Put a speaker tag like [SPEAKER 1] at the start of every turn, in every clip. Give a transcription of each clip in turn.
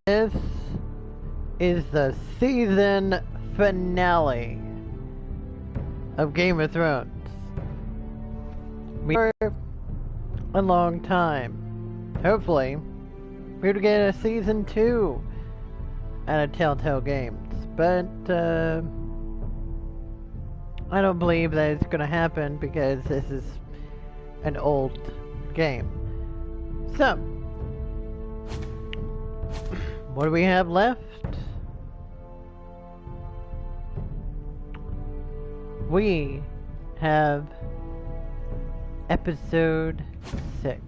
[SPEAKER 1] This is the season finale of Game of Thrones. We were a long time. Hopefully, we're to get a season 2 out of Telltale Games, but I don't believe that it's going to happen because this is an old game. So, what do we have left? We have episode 6.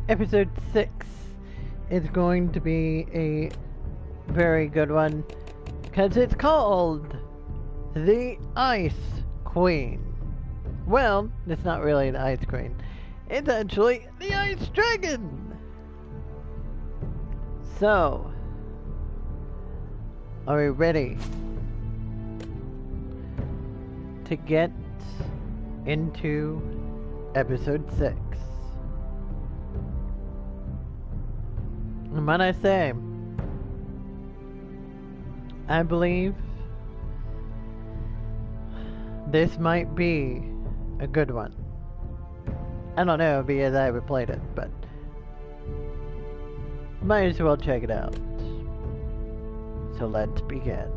[SPEAKER 1] Episode 6 is going to be a very good one because it's called The Ice Queen. Well, it's not really the Ice Queen. It's actually the Ice Dragon! So, are we ready to get into episode 6? And when I say, I believe this might be a good one. I don't know because I haven't played it, but might as well check it out. So let's begin.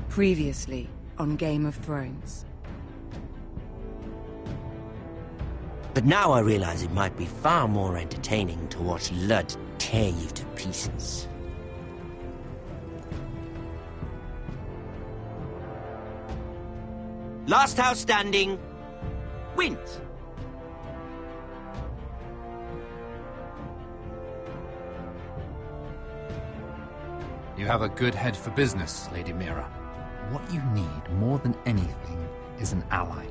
[SPEAKER 2] Previously on Game of Thrones.
[SPEAKER 3] But now I realize it might be far more entertaining to watch Ludd tear you to pieces. Last house standing wins.
[SPEAKER 4] You have a good head for business, Lady Mira. What you need more than anything is an ally.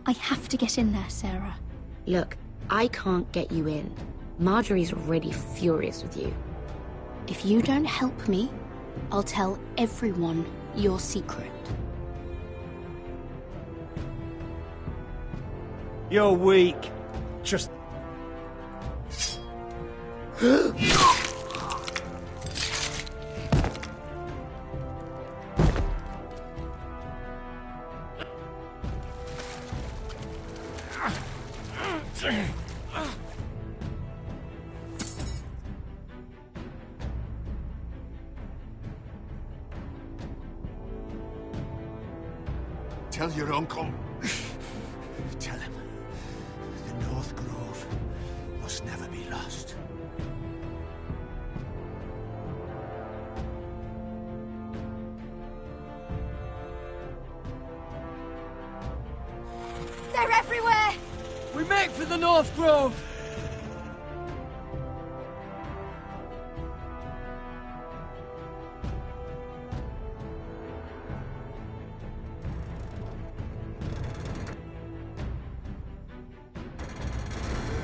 [SPEAKER 5] I have to get in there, Sarah.
[SPEAKER 6] Look, I can't get you in. Marjorie's already furious with you.
[SPEAKER 5] If you don't help me, I'll tell everyone your secret.
[SPEAKER 7] You're weak. Just...
[SPEAKER 8] Tell your uncle. Tell him the North Grove must never be lost.
[SPEAKER 9] They're everywhere!
[SPEAKER 7] We make for the North Grove!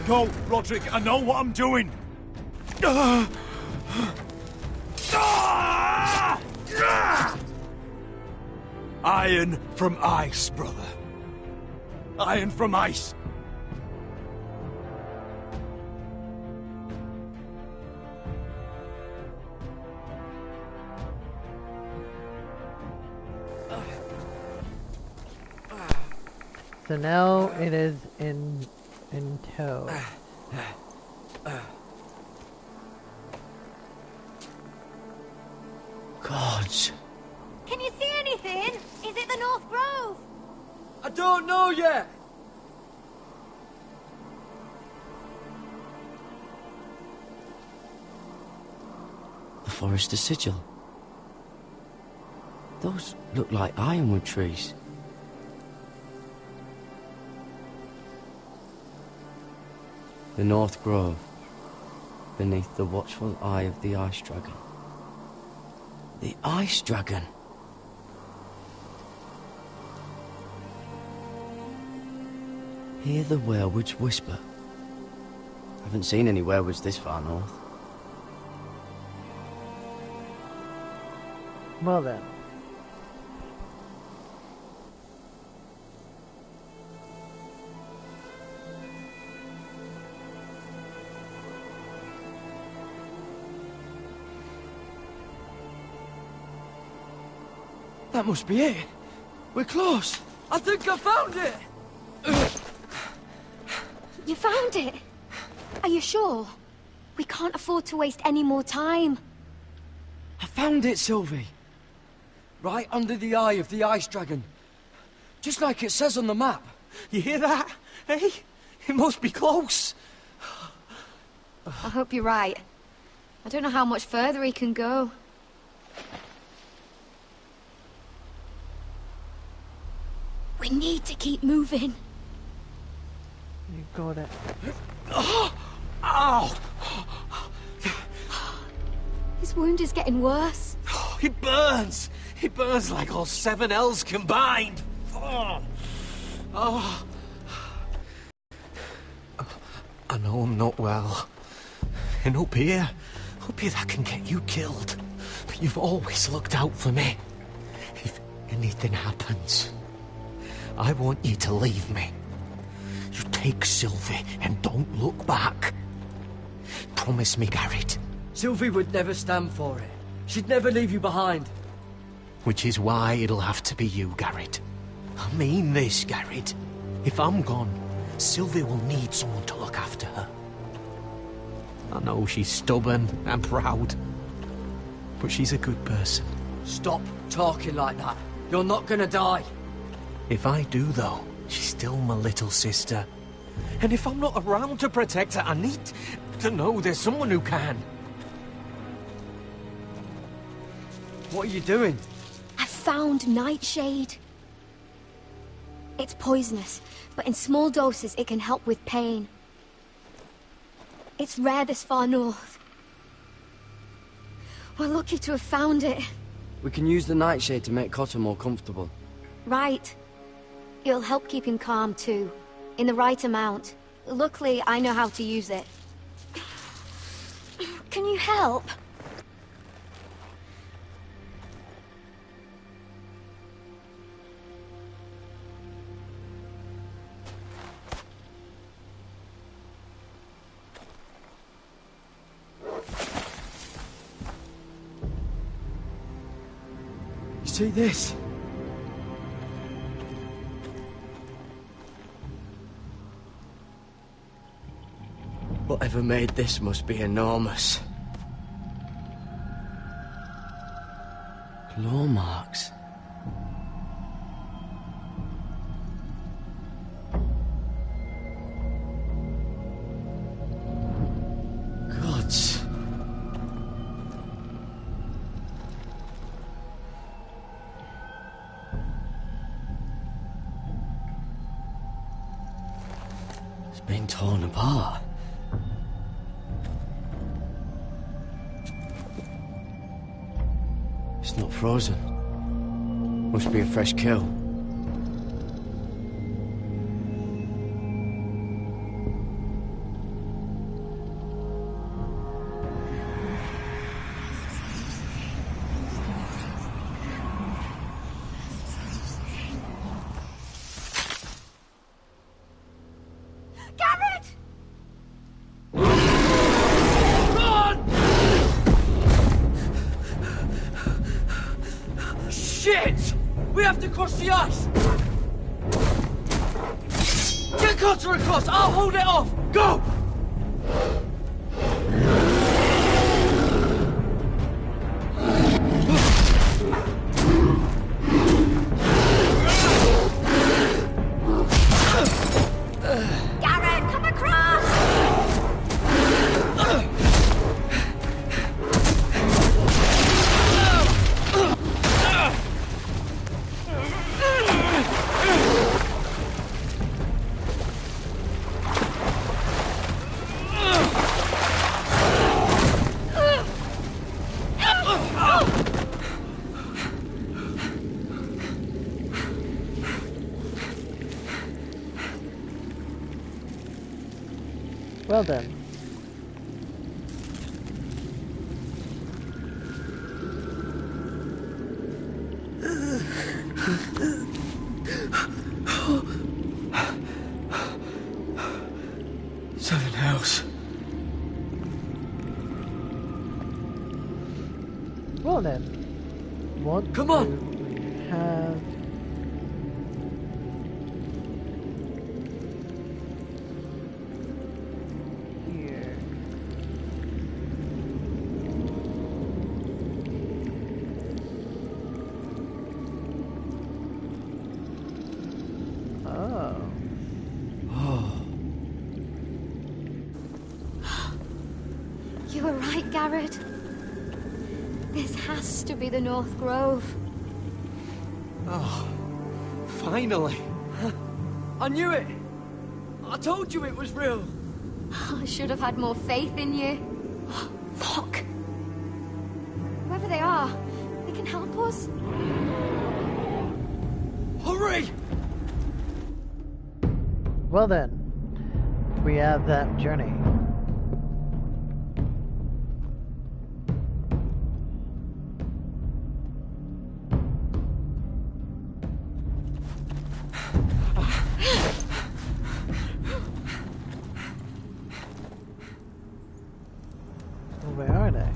[SPEAKER 8] Go, Roderick, I know what I'm doing! Iron from ice, brother. Iron from ice.
[SPEAKER 1] So now it is in tow.
[SPEAKER 3] Gods.
[SPEAKER 9] Can you see anything? Is it the North Grove?
[SPEAKER 7] I don't know yet!
[SPEAKER 3] Forester sigil. Those look like ironwood trees. The North Grove, beneath the watchful eye of the Ice Dragon. The Ice Dragon? Hear the werewolves whisper. Haven't seen any werewolves this far north.
[SPEAKER 1] Well then.
[SPEAKER 7] That must be it. We're close. I think I found it.
[SPEAKER 9] You found it? Are you sure? We can't afford to waste any more time.
[SPEAKER 7] I found it, Sylvie. Right under the eye of the Ice Dragon. Just like it says on the map. You hear that? Hey? It must be close.
[SPEAKER 9] I hope you're right. I don't know how much further he can go. We need to keep moving.
[SPEAKER 1] You got it.
[SPEAKER 7] Ow!
[SPEAKER 9] His wound is getting worse.
[SPEAKER 7] It burns! It burns like all 7 L's combined! Oh. I know I'm not well. And up here that can get you killed. But you've always looked out for me. If anything happens, I want you to leave me. You take Sylvie and don't look back. Promise me, Garrett. Sylvie would never stand for it. She'd never leave you behind. Which is why it'll have to be you, Garrett. I mean this, Garrett. If I'm gone, Sylvie will need someone to look after her. I know she's stubborn and proud, but she's a good person. Stop talking like that. You're not gonna die. If I do, though, she's still my little sister. And if I'm not around to protect her, I need to know there's someone who can. What are you doing?
[SPEAKER 9] I found Nightshade. It's poisonous, but in small doses it can help with pain. It's rare this far north. We're lucky to have found it.
[SPEAKER 10] We can use the Nightshade to make Cotter more comfortable.
[SPEAKER 9] Right. It'll help keep him calm too, in the right amount. Luckily, I know how to use it. Can you help?
[SPEAKER 7] See this?
[SPEAKER 10] Whatever made this must be enormous. Claw marks. Gods. It's been torn apart. It's not frozen. Must be a fresh kill.
[SPEAKER 7] Shit! We have to cross the ice! Get Cotter across! I'll hold it off! Go!
[SPEAKER 9] Garrett, come across!
[SPEAKER 1] Well then.
[SPEAKER 10] Seven Hells.
[SPEAKER 1] Well then. What
[SPEAKER 10] Come on.
[SPEAKER 1] do we have? Here. Oh.
[SPEAKER 9] You were right, Garrett. This has to be the North Grove.
[SPEAKER 10] Oh, finally. I knew it. I told you it was real.
[SPEAKER 9] I should have had more faith in you. Look. Whoever they are, they can help us.
[SPEAKER 10] Hurry!
[SPEAKER 1] Well then, we have that journey. Where are they?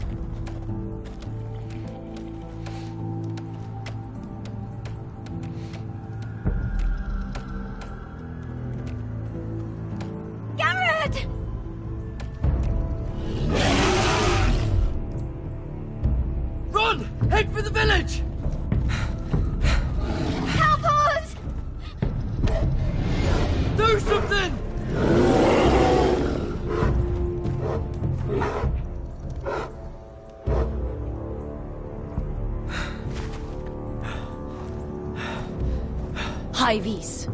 [SPEAKER 9] Garrett!
[SPEAKER 10] Run! Head for the village!
[SPEAKER 9] Help us!
[SPEAKER 10] Do something!
[SPEAKER 6] Hyves.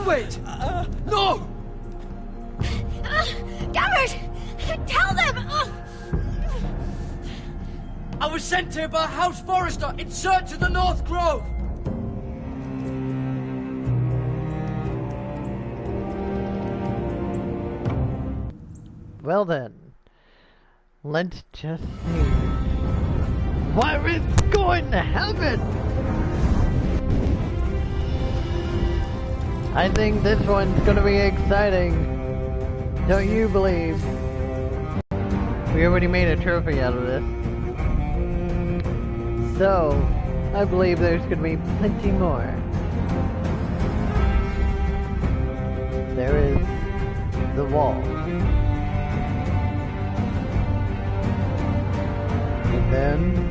[SPEAKER 10] Wait! No!
[SPEAKER 9] Garrett! Tell them!
[SPEAKER 10] I was sent here by House Forrester in search of the North Grove!
[SPEAKER 1] Well then, let's just see what is going to happen. I think this one's going to be exciting. Don't you believe? We already made a trophy out of this. So, I believe there's going to be plenty more. There is the wall. And then...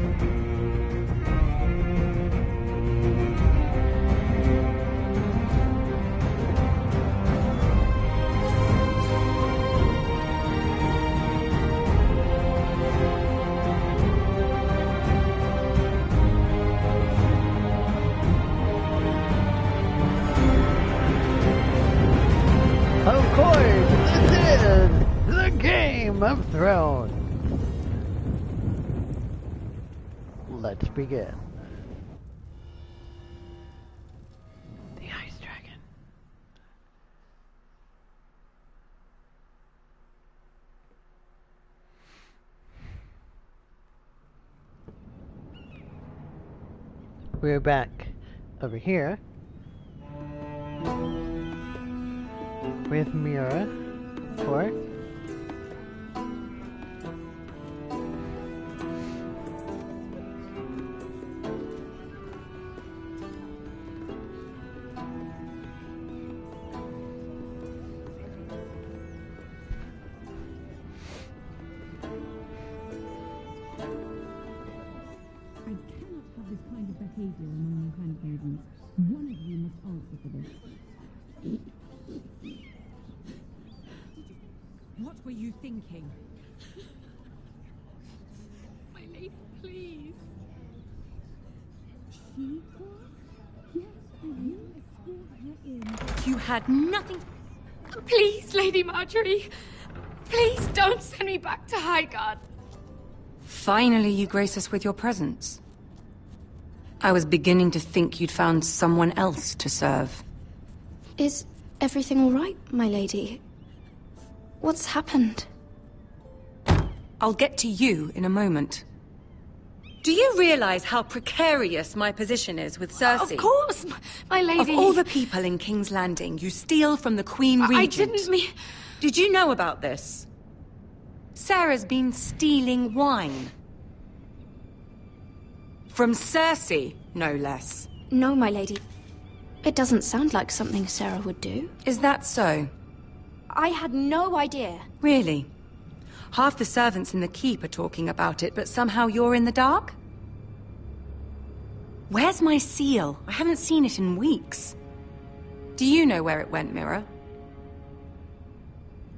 [SPEAKER 1] Of course, this is the Game of Thrones. Let's begin. The Ice Dragon. We're back over here with Mira, of course.
[SPEAKER 11] Behavior among your handmaidens. One of you must answer for this.
[SPEAKER 12] What were you thinking?
[SPEAKER 11] My lady, please. She was? Yes, and you escort her in.
[SPEAKER 12] You had nothing.
[SPEAKER 11] Please, Lady Marjorie. Please don't send me back to Highgarden.
[SPEAKER 2] Finally, you grace us with your presence. I was beginning to think you'd found someone else to serve.
[SPEAKER 9] Is everything all right, my lady? What's happened?
[SPEAKER 2] I'll get to you in a moment. Do you realize how precarious my position is with Cersei?
[SPEAKER 11] Of course, my lady.
[SPEAKER 2] Of all the people in King's Landing, you steal from the Queen Regent.
[SPEAKER 11] I didn't mean...
[SPEAKER 2] Did you know about this? Sarah's been stealing wine. From Cersei, no less.
[SPEAKER 9] No, my lady. It doesn't sound like something Sarah would do.
[SPEAKER 2] Is that so?
[SPEAKER 9] I had no idea.
[SPEAKER 2] Really? Half the servants in the keep are talking about it, but somehow you're in the dark? Where's my seal? I haven't seen it in weeks. Do you know where it went, Mira?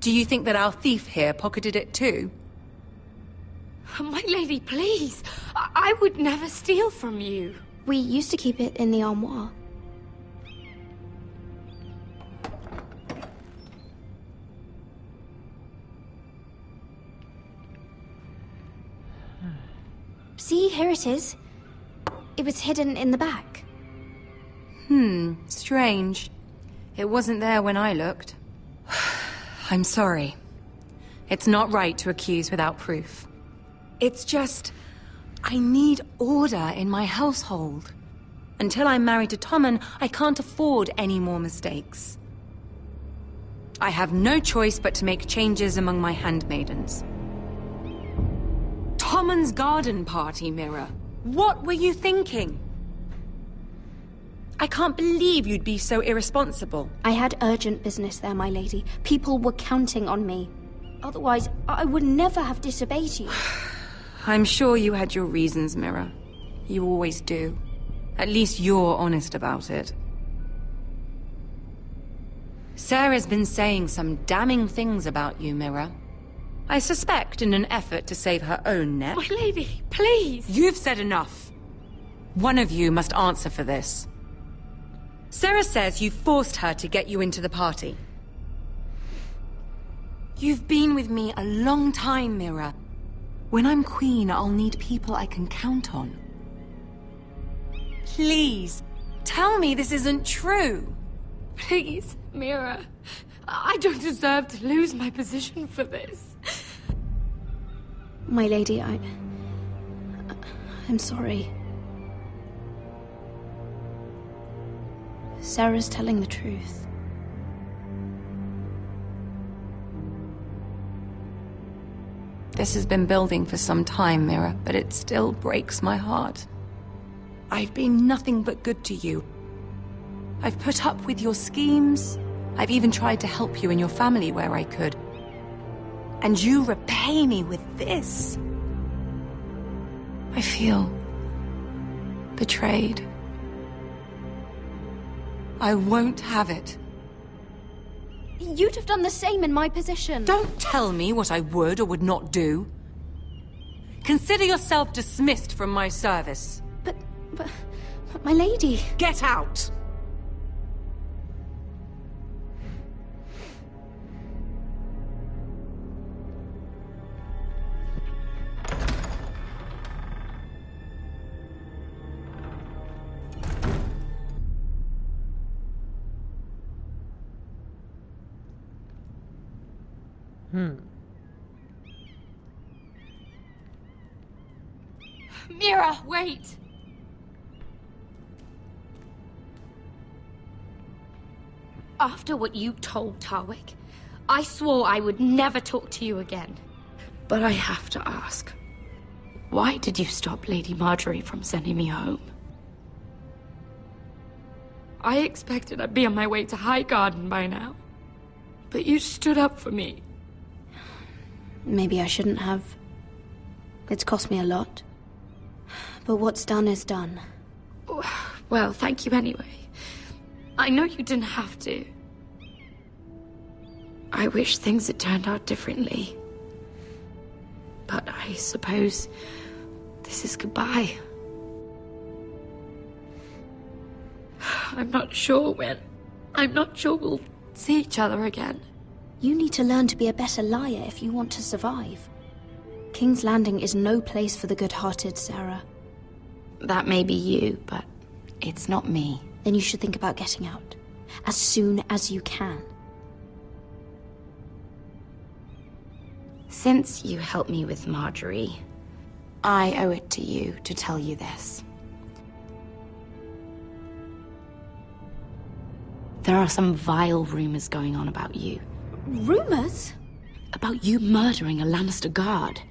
[SPEAKER 2] Do you think that our thief here pocketed it too?
[SPEAKER 11] My lady, please. I would never steal from you.
[SPEAKER 9] We used to keep it in the armoire. See, here it is. It was hidden in the back.
[SPEAKER 2] Strange. It wasn't there when I looked. I'm sorry. It's not right to accuse without proof. It's just... I need order in my household. Until I'm married to Tommen, I can't afford any more mistakes. I have no choice but to make changes among my handmaidens. Tommen's garden party, Mira. What were you thinking? I can't believe you'd be so irresponsible.
[SPEAKER 9] I had urgent business there, my lady. People were counting on me. Otherwise, I would never have disobeyed you.
[SPEAKER 2] I'm sure you had your reasons, Mira. You always do. At least you're honest about it. Sarah's been saying some damning things about you, Mira. I suspect in an effort to save her own neck.
[SPEAKER 11] My lady, please.
[SPEAKER 2] You've said enough. One of you must answer for this. Sarah says you forced her to get you into the party. You've been with me a long time, Mira. When I'm queen, I'll need people I can count on. Please, tell me this isn't true.
[SPEAKER 11] Please, Mira. I don't deserve to lose my position for this.
[SPEAKER 9] My lady, I'm sorry. Sarah's telling the truth.
[SPEAKER 2] This has been building for some time, Mira, but it still breaks my heart. I've been nothing but good to you. I've put up with your schemes. I've even tried to help you and your family where I could. And you repay me with this. I feel betrayed. I won't have it.
[SPEAKER 9] You'd have done the same in my position.
[SPEAKER 2] Don't tell me what I would or would not do. Consider yourself dismissed from my service.
[SPEAKER 9] But my lady...
[SPEAKER 2] Get out!
[SPEAKER 11] Mira, wait! After what you told Tarwick, I swore I would never talk to you again. But I have to ask, why did you stop Lady Marjorie from sending me home? I expected I'd be on my way to Highgarden by now, but you stood up for me.
[SPEAKER 9] Maybe I shouldn't have. It's cost me a lot. But what's done is done.
[SPEAKER 11] Well, thank you anyway. I know you didn't have to. I wish things had turned out differently. But I suppose this is goodbye. I'm not sure when. I'm not sure we'll see each other again.
[SPEAKER 9] You need to learn to be a better liar if you want to survive. King's Landing is no place for the good-hearted, Sarah.
[SPEAKER 11] That may be you, but it's not me.
[SPEAKER 5] Then you should think about getting out. As soon as you can.
[SPEAKER 11] Since you helped me with Marjorie, I owe it to you to tell you this. There are some vile rumors going on about you.
[SPEAKER 5] Rumors?
[SPEAKER 11] About you murdering a Lannister guard.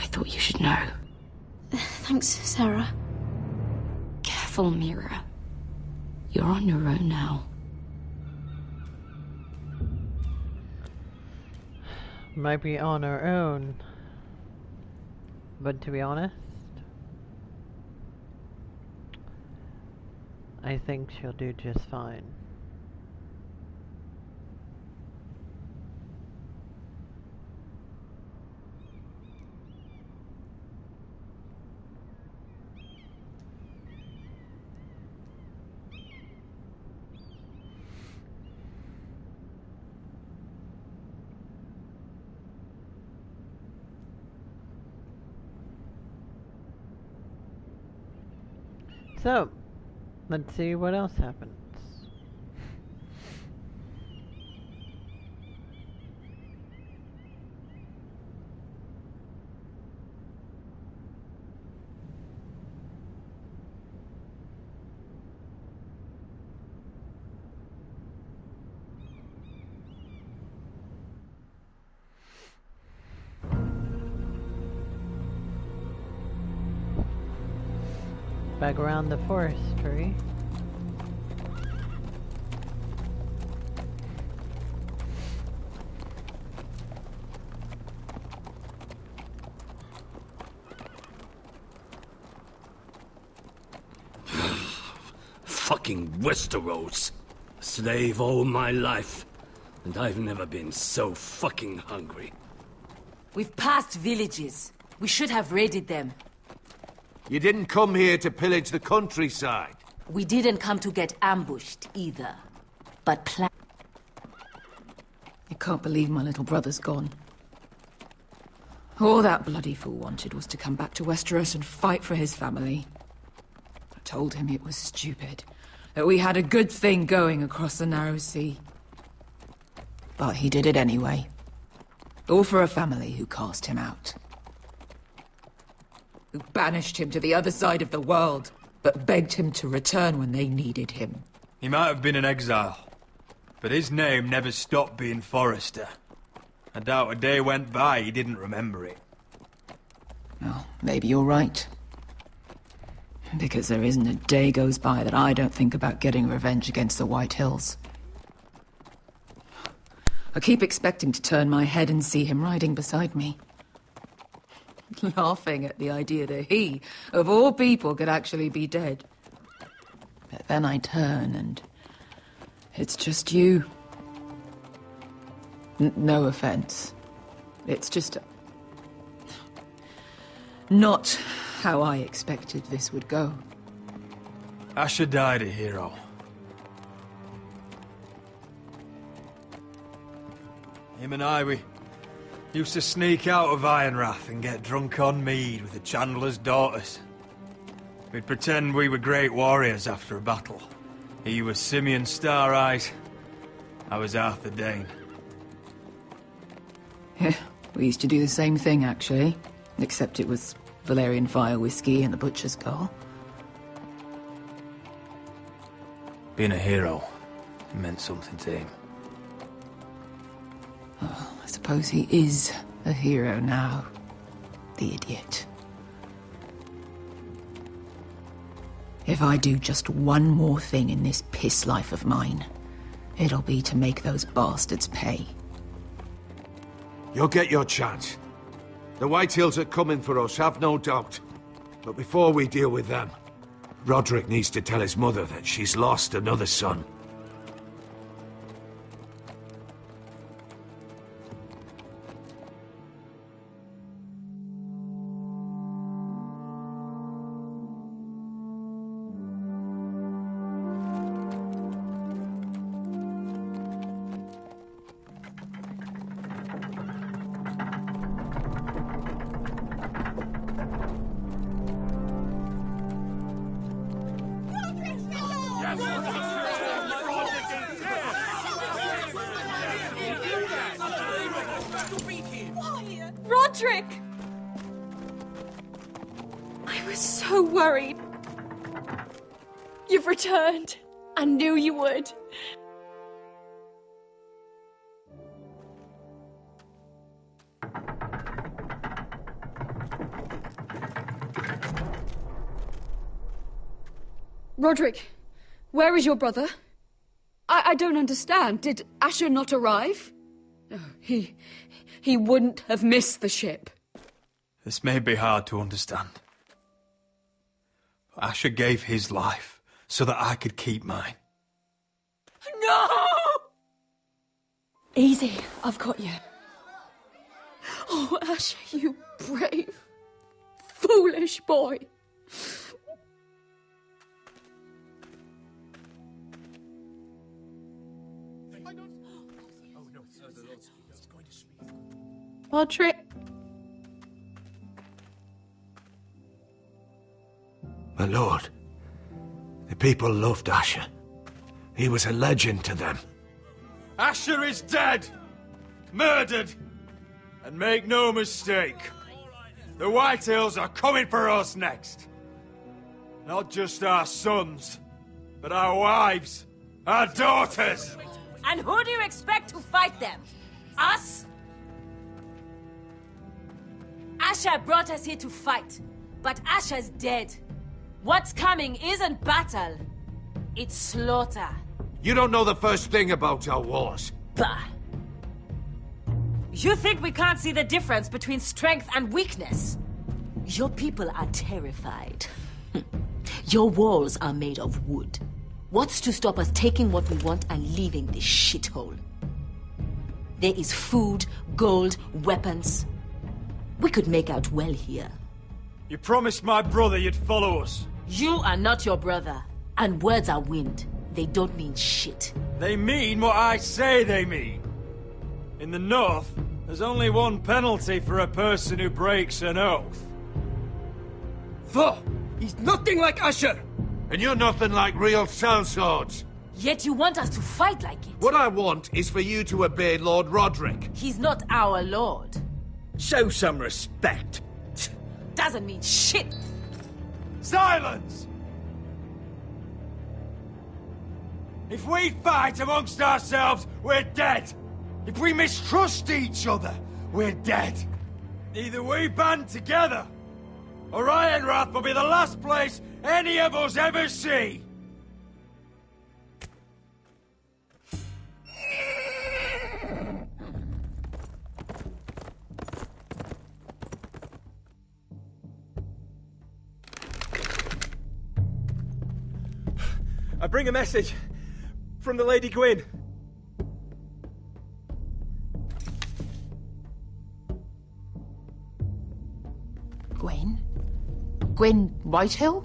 [SPEAKER 11] I thought you should know.
[SPEAKER 5] Thanks, Sarah.
[SPEAKER 11] Careful, Mira. You're on your own now.
[SPEAKER 1] Might be on our own. But to be honest, I think she'll do just fine. So, let's see what else happens. Back around the forestry.
[SPEAKER 13] Fucking Westeros. Slave all my life. And I've never been so fucking hungry.
[SPEAKER 14] We've passed villages. We should have raided them.
[SPEAKER 8] You didn't come here to pillage the countryside.
[SPEAKER 14] We didn't come to get ambushed, either. But plan...
[SPEAKER 15] I can't believe my little brother's gone. All that bloody fool wanted was to come back to Westeros and fight for his family. I told him it was stupid, that we had a good thing going across the narrow sea. But he did it anyway. All for a family who cast him out. Who banished him to the other side of the world, but begged him to return when they needed him.
[SPEAKER 16] He might have been in exile, but his name never stopped being Forrester. I doubt a day went by he didn't remember it.
[SPEAKER 15] Well, maybe you're right. Because there isn't a day goes by that I don't think about getting revenge against the White Hills. I keep expecting to turn my head and see him riding beside me. Laughing at the idea that he, of all people, could actually be dead. But then I turn and... it's just you. No offense. It's just... not how I expected this would go.
[SPEAKER 16] Asher died a hero. Him and I, we used to sneak out of Ironrath and get drunk on mead with the Chandler's daughters. We'd pretend we were great warriors after a battle. He was Simeon Star-Eyes. I was Arthur Dane.
[SPEAKER 15] Yeah, we used to do the same thing, actually. Except it was Valerian Fire whiskey and the Butcher's Skull.
[SPEAKER 16] Being a hero meant something to him.
[SPEAKER 15] Oh, I suppose he is a hero now. The idiot. If I do just one more thing in this piss life of mine, it'll be to make those bastards pay.
[SPEAKER 8] You'll get your chance. The White Hills are coming for us, have no doubt. But before we deal with them, Roderick needs to tell his mother that she's lost another son.
[SPEAKER 17] Roderick! I was so worried. You've returned. I knew you would. Roderick, where is your brother? I don't understand. Did Asher not arrive? Oh, he wouldn't have missed the ship.
[SPEAKER 16] This may be hard to understand. But Asher gave his life so that I could keep mine.
[SPEAKER 17] No! Easy, I've got you. Oh, Asher, you brave, foolish boy.
[SPEAKER 18] Roderick.
[SPEAKER 8] My lord, the people loved Asher. He was a legend to them.
[SPEAKER 16] Asher is dead! Murdered! And make no mistake, the Whitehills are coming for us next. Not just our sons, but our wives, our daughters!
[SPEAKER 14] And who do you expect to fight them? Us? Asher brought us here to fight, but Asher's dead. What's coming isn't battle, it's slaughter.
[SPEAKER 8] You don't know the first thing about our wars.
[SPEAKER 14] Bah! You think we can't see the difference between strength and weakness? Your people are terrified. Your walls are made of wood. What's to stop us taking what we want and leaving this shithole? There is food, gold, weapons. We could make out well here.
[SPEAKER 16] You promised my brother you'd follow us.
[SPEAKER 14] You are not your brother. And words are wind. They don't mean shit.
[SPEAKER 16] They mean what I say they mean. In the North, there's only one penalty for a person who breaks an oath.
[SPEAKER 10] Thor! He's nothing like Asher!
[SPEAKER 8] And you're nothing like real sellswords.
[SPEAKER 14] Yet you want us to fight like it.
[SPEAKER 8] What I want is for you to obey Lord Roderick.
[SPEAKER 14] He's not our lord.
[SPEAKER 10] Show some respect.
[SPEAKER 14] Doesn't mean shit.
[SPEAKER 16] Silence! If we fight amongst ourselves, we're dead. If we mistrust each other, we're dead. Either we band together, or Ironrath will be the last place any of us ever see.
[SPEAKER 10] I bring a message from the Lady Gwyn.
[SPEAKER 15] Gwyn? Gwyn Whitehill?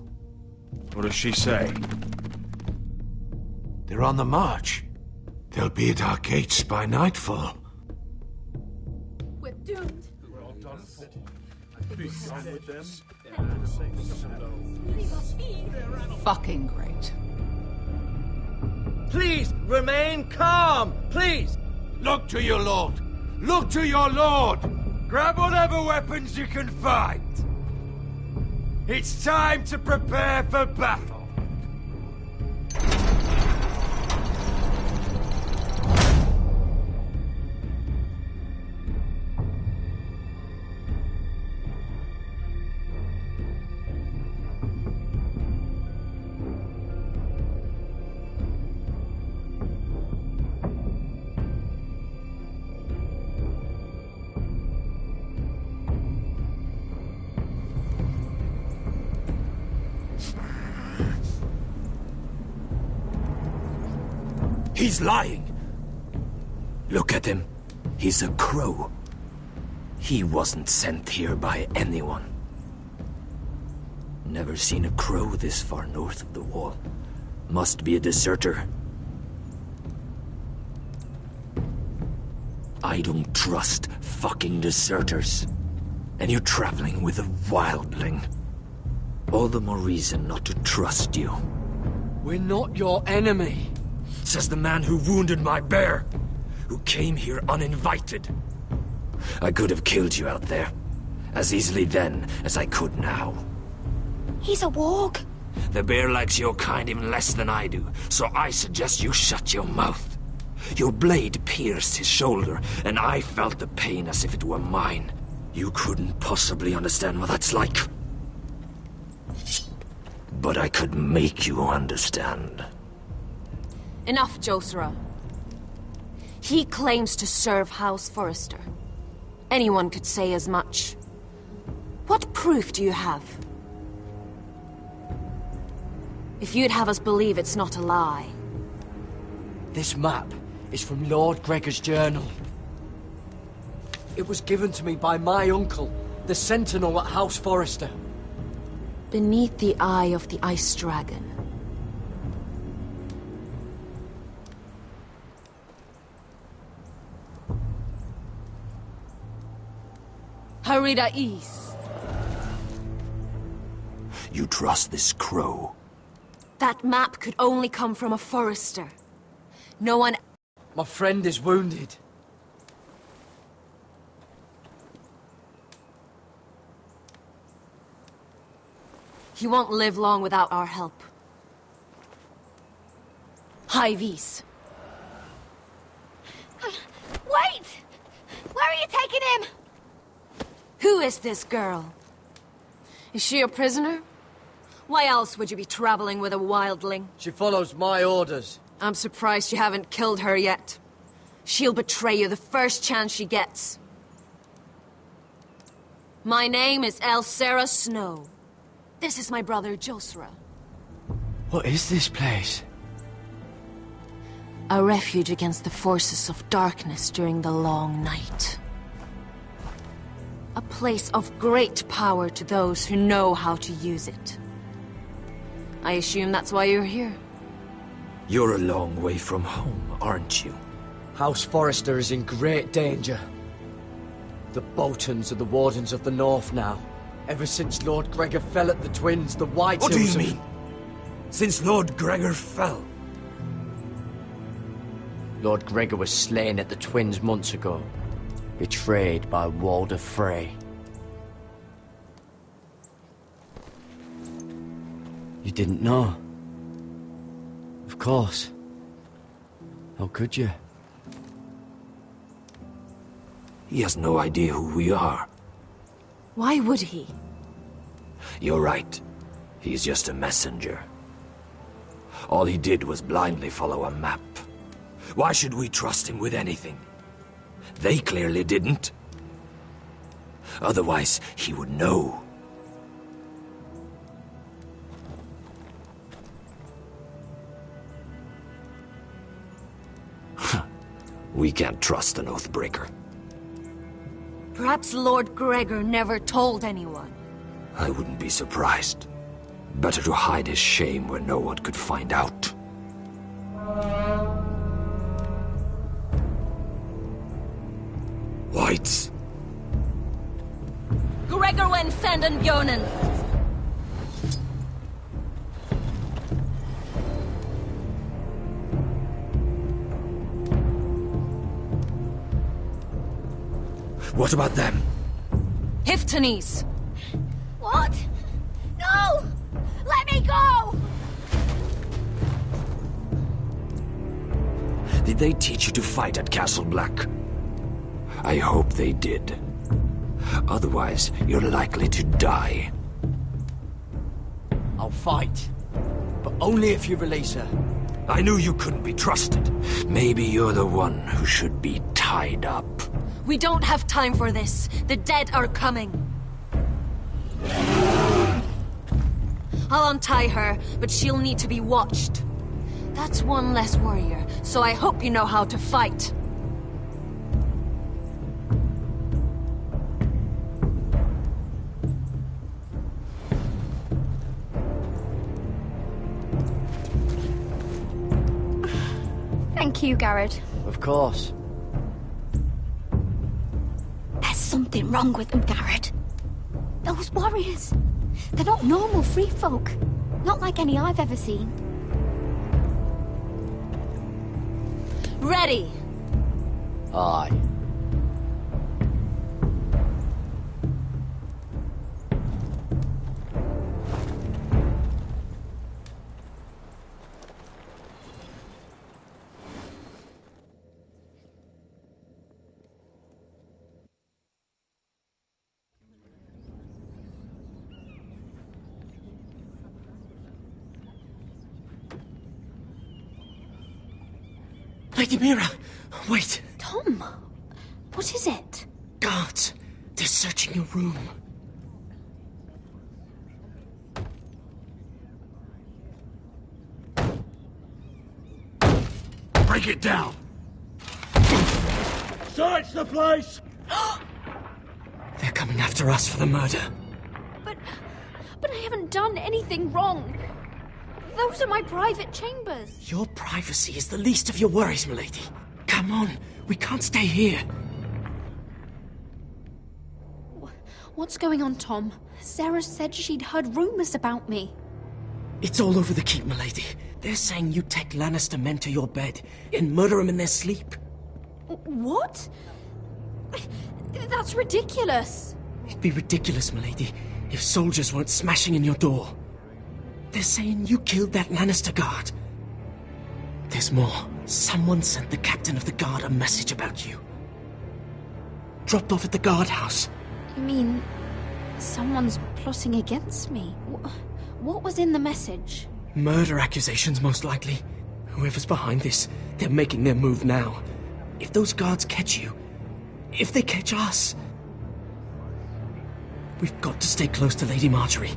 [SPEAKER 16] What does she say?
[SPEAKER 8] They're on the march. They'll be at our gates by nightfall.
[SPEAKER 17] We're doomed.
[SPEAKER 10] We're all done for.
[SPEAKER 15] Fucking great.
[SPEAKER 10] Please, remain calm, please!
[SPEAKER 8] Look to your lord! Look to your lord!
[SPEAKER 16] Grab whatever weapons you can find. It's time to prepare for battle.
[SPEAKER 13] He's lying. Look at him. He's a crow. He wasn't sent here by anyone. Never seen a crow this far north of the wall. Must be a deserter. I don't trust fucking deserters. And you're traveling with a wildling. All the more reason not to trust you.
[SPEAKER 10] We're not your enemy.
[SPEAKER 13] Says the man who wounded my bear, who came here uninvited. I could have killed you out there. As easily then as I could now.
[SPEAKER 9] He's a warg.
[SPEAKER 13] The bear likes your kind even less than I do, so I suggest you shut your mouth. Your blade pierced his shoulder, and I felt the pain as if it were mine. You couldn't possibly understand what that's like. But I could make you understand.
[SPEAKER 14] Enough, Josera. He claims to serve House Forrester. Anyone could say as much. What proof do you have? If you'd have us believe it's not a lie.
[SPEAKER 10] This map is from Lord Gregor's journal. It was given to me by my uncle, the Sentinel at House Forrester.
[SPEAKER 14] Beneath the eye of the Ice Dragon. Harida East.
[SPEAKER 13] You trust this crow?
[SPEAKER 14] That map could only come from a Forrester. No one...
[SPEAKER 10] My friend is wounded.
[SPEAKER 14] He won't live long without our help. High Vis.
[SPEAKER 9] Wait! Where are you taking him?
[SPEAKER 14] Who is this girl? Is she a prisoner? Why else would you be traveling with a wildling?
[SPEAKER 10] She follows my orders.
[SPEAKER 14] I'm surprised you haven't killed her yet. She'll betray you the first chance she gets. My name is Elsera Snow. This is my brother, Josera.
[SPEAKER 10] What is this place?
[SPEAKER 14] A refuge against the forces of darkness during the long night. A place of great power to those who know how to use it. I assume that's why you're here.
[SPEAKER 13] You're a long way from home, aren't you?
[SPEAKER 10] House Forrester is in great danger. The Boltons are the Wardens of the North now. Ever since Lord Gregor fell at the Twins, the White
[SPEAKER 13] What do
[SPEAKER 10] Hills
[SPEAKER 13] you mean? Since Lord Gregor fell?
[SPEAKER 3] Lord Gregor was slain at the Twins months ago. Betrayed by Walder Frey. You didn't know? Of course. How could you?
[SPEAKER 13] He has no idea who we are.
[SPEAKER 14] Why would he?
[SPEAKER 13] You're right. He's just a messenger. All he did was blindly follow a map. Why should we trust him with anything? They clearly didn't. Otherwise, he would know. We can't trust an Oathbreaker.
[SPEAKER 14] Perhaps Lord Gregor never told anyone.
[SPEAKER 13] I wouldn't be surprised. Better to hide his shame where no one could find out. Whites.
[SPEAKER 14] Gregor wen Fanden Bjonen.
[SPEAKER 13] What about them?
[SPEAKER 14] Hiftanes.
[SPEAKER 9] What? No! Let me go!
[SPEAKER 13] Did they teach you to fight at Castle Black? I hope they did. Otherwise, you're likely to die.
[SPEAKER 10] I'll fight. But only if you release her.
[SPEAKER 13] I knew you couldn't be trusted. Maybe you're the one who should be tied up.
[SPEAKER 14] We don't have time for this. The dead are coming. I'll untie her, but she'll need to be watched. That's one less warrior, so I hope you know how to fight.
[SPEAKER 9] Thank you, Garrett.
[SPEAKER 3] Of course.
[SPEAKER 9] There's something wrong with them, Garrett. Those warriors. They're not normal free folk. Not like any I've ever seen.
[SPEAKER 14] Ready!
[SPEAKER 3] Aye.
[SPEAKER 7] Lady Mira, wait.
[SPEAKER 5] Tom, what is it?
[SPEAKER 7] Guards, they're searching your room.
[SPEAKER 8] Break it down! Search the place!
[SPEAKER 7] They're coming after us for the murder.
[SPEAKER 5] But I haven't done anything wrong. Those are my private chambers.
[SPEAKER 7] Your privacy is the least of your worries, milady. Come on, we can't stay here.
[SPEAKER 5] What's going on, Tom? Sarah said she'd heard rumors about me.
[SPEAKER 7] It's all over the keep, milady. They're saying you take Lannister men to your bed and murder them in their sleep.
[SPEAKER 5] What? That's ridiculous.
[SPEAKER 7] It'd be ridiculous, milady, if soldiers weren't smashing in your door. They're saying you killed that Lannister guard. There's more. Someone sent the captain of the guard a message about you. Dropped off at the guardhouse.
[SPEAKER 5] You mean someone's plotting against me? What was in the message?
[SPEAKER 7] Murder accusations, most likely. Whoever's behind this, they're making their move now. If those guards catch you, if they catch us, we've got to stay close to Lady Marjorie.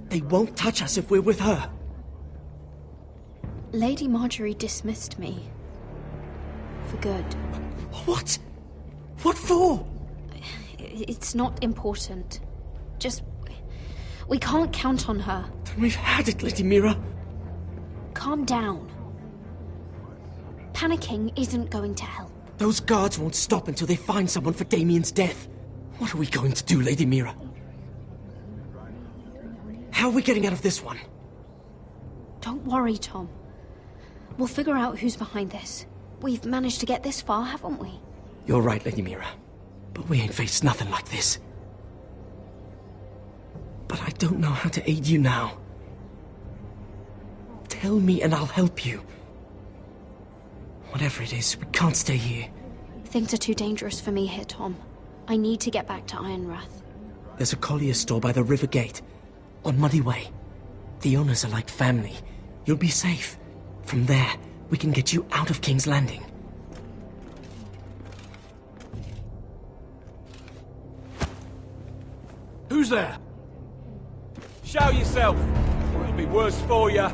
[SPEAKER 7] They won't touch us if we're with her.
[SPEAKER 5] Lady Marjorie dismissed me. For good.
[SPEAKER 7] What? What for?
[SPEAKER 5] It's not important. Just... we can't count on her.
[SPEAKER 7] Then we've had it, Lady Mira.
[SPEAKER 5] Calm down. Panicking isn't going to help.
[SPEAKER 7] Those guards won't stop until they find someone for Damien's death. What are we going to do, Lady Mira? How are we getting out of this one?
[SPEAKER 5] Don't worry, Tom. We'll figure out who's behind this. We've managed to get this far, haven't we?
[SPEAKER 7] You're right, Lady Mira. But we ain't faced nothing like this. But I don't know how to aid you now. Tell me and I'll help you. Whatever it is, we can't stay here.
[SPEAKER 5] Things are too dangerous for me here, Tom. I need to get back to Ironrath.
[SPEAKER 7] There's a collier's store by the river gate. On Muddy Way. The owners are like family. You'll be safe. From there, we can get you out of King's Landing.
[SPEAKER 8] Who's there?
[SPEAKER 18] Show yourself, or it'll be worse for you.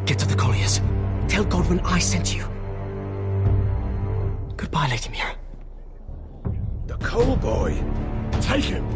[SPEAKER 7] Get to the colliers. Tell Godwyn I sent you. Goodbye, Lady Mira.
[SPEAKER 8] The Coal Boy. Take him.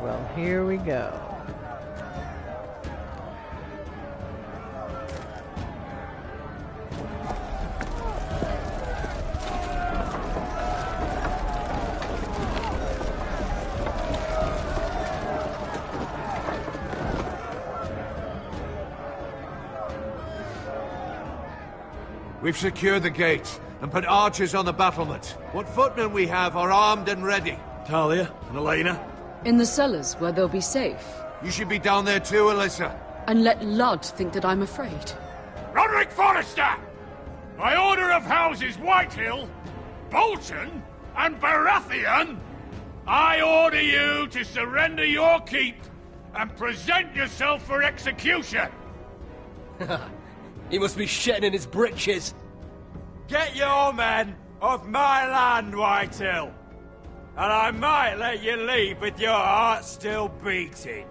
[SPEAKER 1] Well, here we go.
[SPEAKER 8] We've secured the gates and put archers on the battlement. What footmen we have are armed and ready.
[SPEAKER 16] Talia and Elena?
[SPEAKER 17] In the cellars, where they'll be safe.
[SPEAKER 8] You should be down there too, Alyssa.
[SPEAKER 17] And let Ludd think that I'm afraid.
[SPEAKER 19] Roderick Forrester! By order of Houses Whitehill, Bolton, and Baratheon, I order you to surrender your keep and present yourself for execution!
[SPEAKER 10] He must be shitting in his britches.
[SPEAKER 16] Get your men off my land, Whitehill. And I might let you leave with your heart still beating.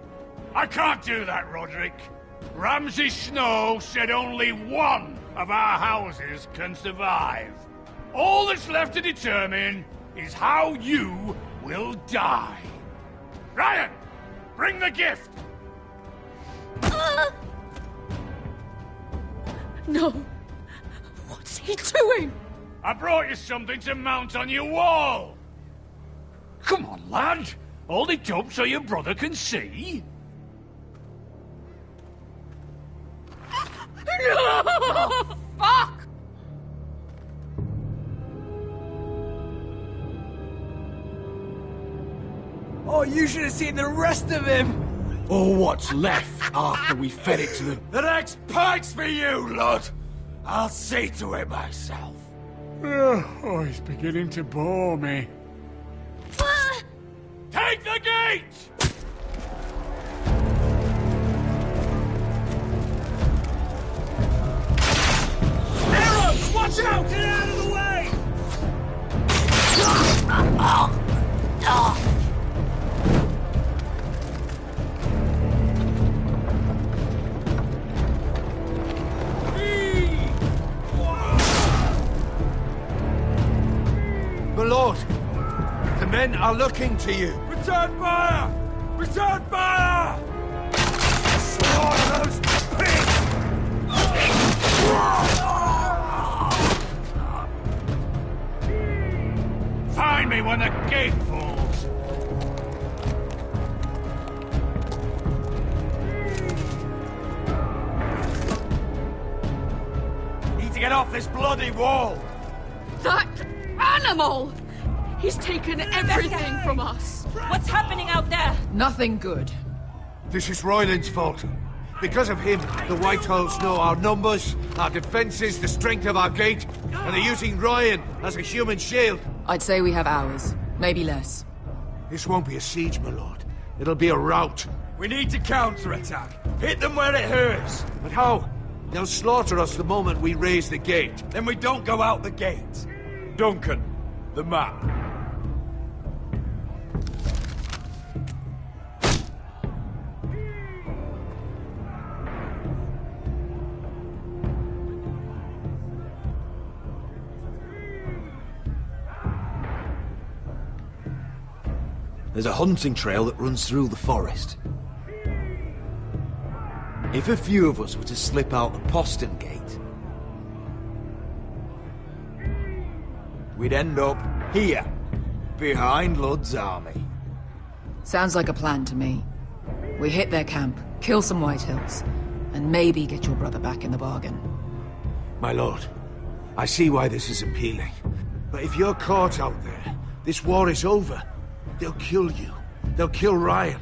[SPEAKER 19] I can't do that, Roderick. Ramsay Snow said only one of our houses can survive. All that's left to determine is how you will die. Ryan, bring the gift!
[SPEAKER 17] No. What's he doing?
[SPEAKER 19] I brought you something to mount on your wall. Come on, lad. Hold it up so your brother can see.
[SPEAKER 17] No! Fuck!
[SPEAKER 16] Oh, you should have seen the rest of him!
[SPEAKER 8] Or what's left after we fed it to them.
[SPEAKER 16] The next pike's for you, Lud! I'll see to it myself.
[SPEAKER 19] Oh, he's beginning to bore me. Take the gate!
[SPEAKER 16] Arrows! Watch out! Get out of the way!
[SPEAKER 8] My lord, the men are looking to you.
[SPEAKER 16] Return fire! Return fire! Slaughter those pigs!
[SPEAKER 19] Find me when the gate falls.
[SPEAKER 16] Need to get off this bloody wall!
[SPEAKER 17] That animal! He's taken everything from us.
[SPEAKER 14] What's happening out there?
[SPEAKER 15] Nothing good.
[SPEAKER 8] This is Royland's fault. Because of him, the Whitehills know our numbers, our defenses, the strength of our gate, and they're using Ryan as a human shield.
[SPEAKER 15] I'd say we have hours, maybe less.
[SPEAKER 8] This won't be a siege, my lord. It'll be a rout.
[SPEAKER 16] We need to counterattack. Hit them where it hurts.
[SPEAKER 8] But how? They'll slaughter us the moment we raise the gate.
[SPEAKER 16] Then we don't go out the gate. Duncan, the map.
[SPEAKER 20] There's a hunting trail that runs through the forest. If a few of us were to slip out the postern gate, we'd end up here, behind Ludd's army.
[SPEAKER 15] Sounds like a plan to me. We hit their camp, kill some Whitehills, and maybe get your brother back in the bargain.
[SPEAKER 8] My lord, I see why this is appealing. But if you're caught out there, this war is over. They'll kill you. They'll kill Ryan.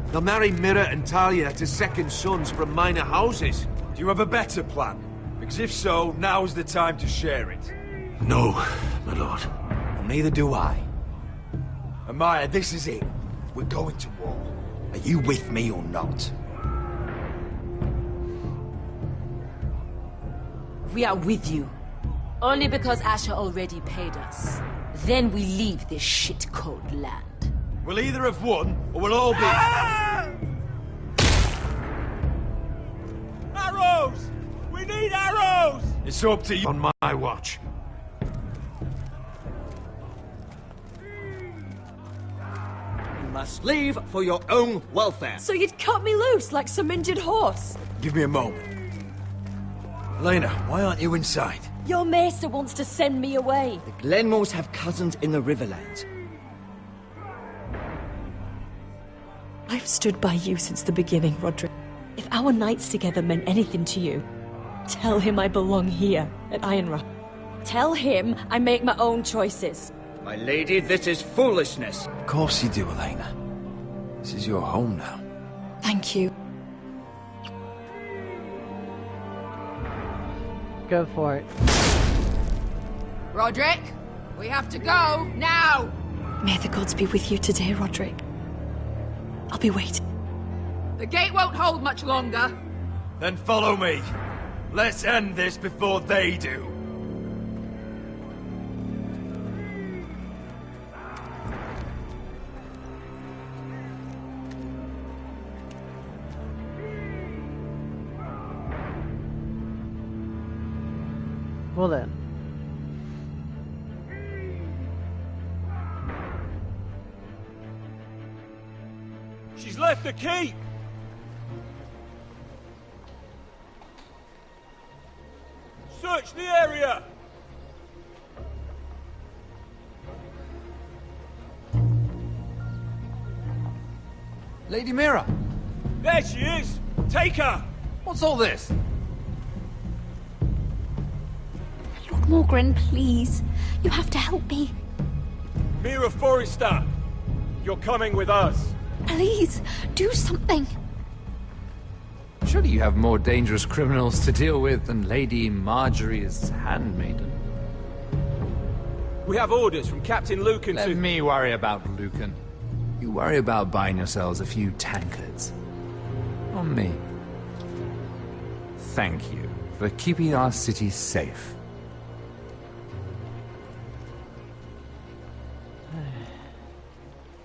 [SPEAKER 8] They'll marry Mira and Talia to second sons from minor houses.
[SPEAKER 16] Do you have a better plan? Because if so, now's the time to share it.
[SPEAKER 8] No, my lord.
[SPEAKER 20] Well, neither do I.
[SPEAKER 16] Amaya, this is it. We're going to war.
[SPEAKER 20] Are you with me or not?
[SPEAKER 14] We are with you. Only because Asher already paid us. Then we leave this shit-cold land.
[SPEAKER 16] We'll either have won, or we'll all be... Arrows! We need arrows! It's up to you.
[SPEAKER 8] On my watch.
[SPEAKER 10] You must leave for your own welfare.
[SPEAKER 14] So you'd cut me loose like some injured horse?
[SPEAKER 16] Give me a moment. Elena, why aren't you inside?
[SPEAKER 14] Your maester wants to send me away.
[SPEAKER 10] The Glenmores have cousins in the Riverlands.
[SPEAKER 21] I've stood by you since the beginning, Roderick. If our nights together meant anything to you, tell him I belong here at Ironrath.
[SPEAKER 14] Tell him I make my own choices.
[SPEAKER 10] My lady, this is foolishness.
[SPEAKER 20] Of course you do, Elena. This is your home now.
[SPEAKER 21] Thank you.
[SPEAKER 1] Go for it.
[SPEAKER 15] Roderick, we have to go now.
[SPEAKER 21] May the gods be with you today, Roderick. I'll be waiting.
[SPEAKER 15] The gate won't hold much longer.
[SPEAKER 16] Then follow me. Let's end this before they do.
[SPEAKER 1] Well then.
[SPEAKER 18] She's left the keep! Search the area!
[SPEAKER 4] Lady Mira!
[SPEAKER 18] There she is! Take her!
[SPEAKER 4] What's all this?
[SPEAKER 9] Lord Morgren, please. You have to help me.
[SPEAKER 18] Mira Forrester! You're coming with us!
[SPEAKER 9] Please, do something.
[SPEAKER 4] Surely you have more dangerous criminals to deal with than Lady Marjorie's handmaiden.
[SPEAKER 18] We have orders from Captain Lucan to...
[SPEAKER 4] Let me worry about Lucan. You worry about buying yourselves a few tankards. On me. Thank you for keeping our city safe.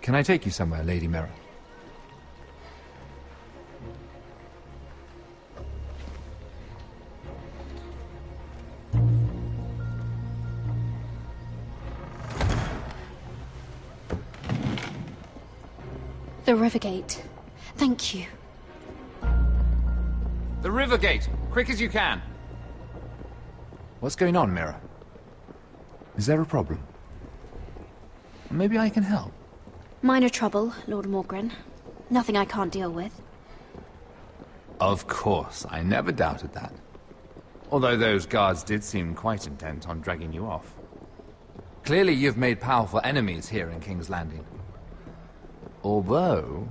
[SPEAKER 4] Can I take you somewhere, Lady Mira?
[SPEAKER 5] The Rivergate. Thank you.
[SPEAKER 4] The Rivergate! Quick as you can! What's going on, Mira? Is there a problem? Maybe I can help.
[SPEAKER 5] Minor trouble, Lord Morgren. Nothing I can't deal with.
[SPEAKER 4] Of course, I never doubted that. Although those guards did seem quite intent on dragging you off. Clearly you've made powerful enemies here in King's Landing. Although,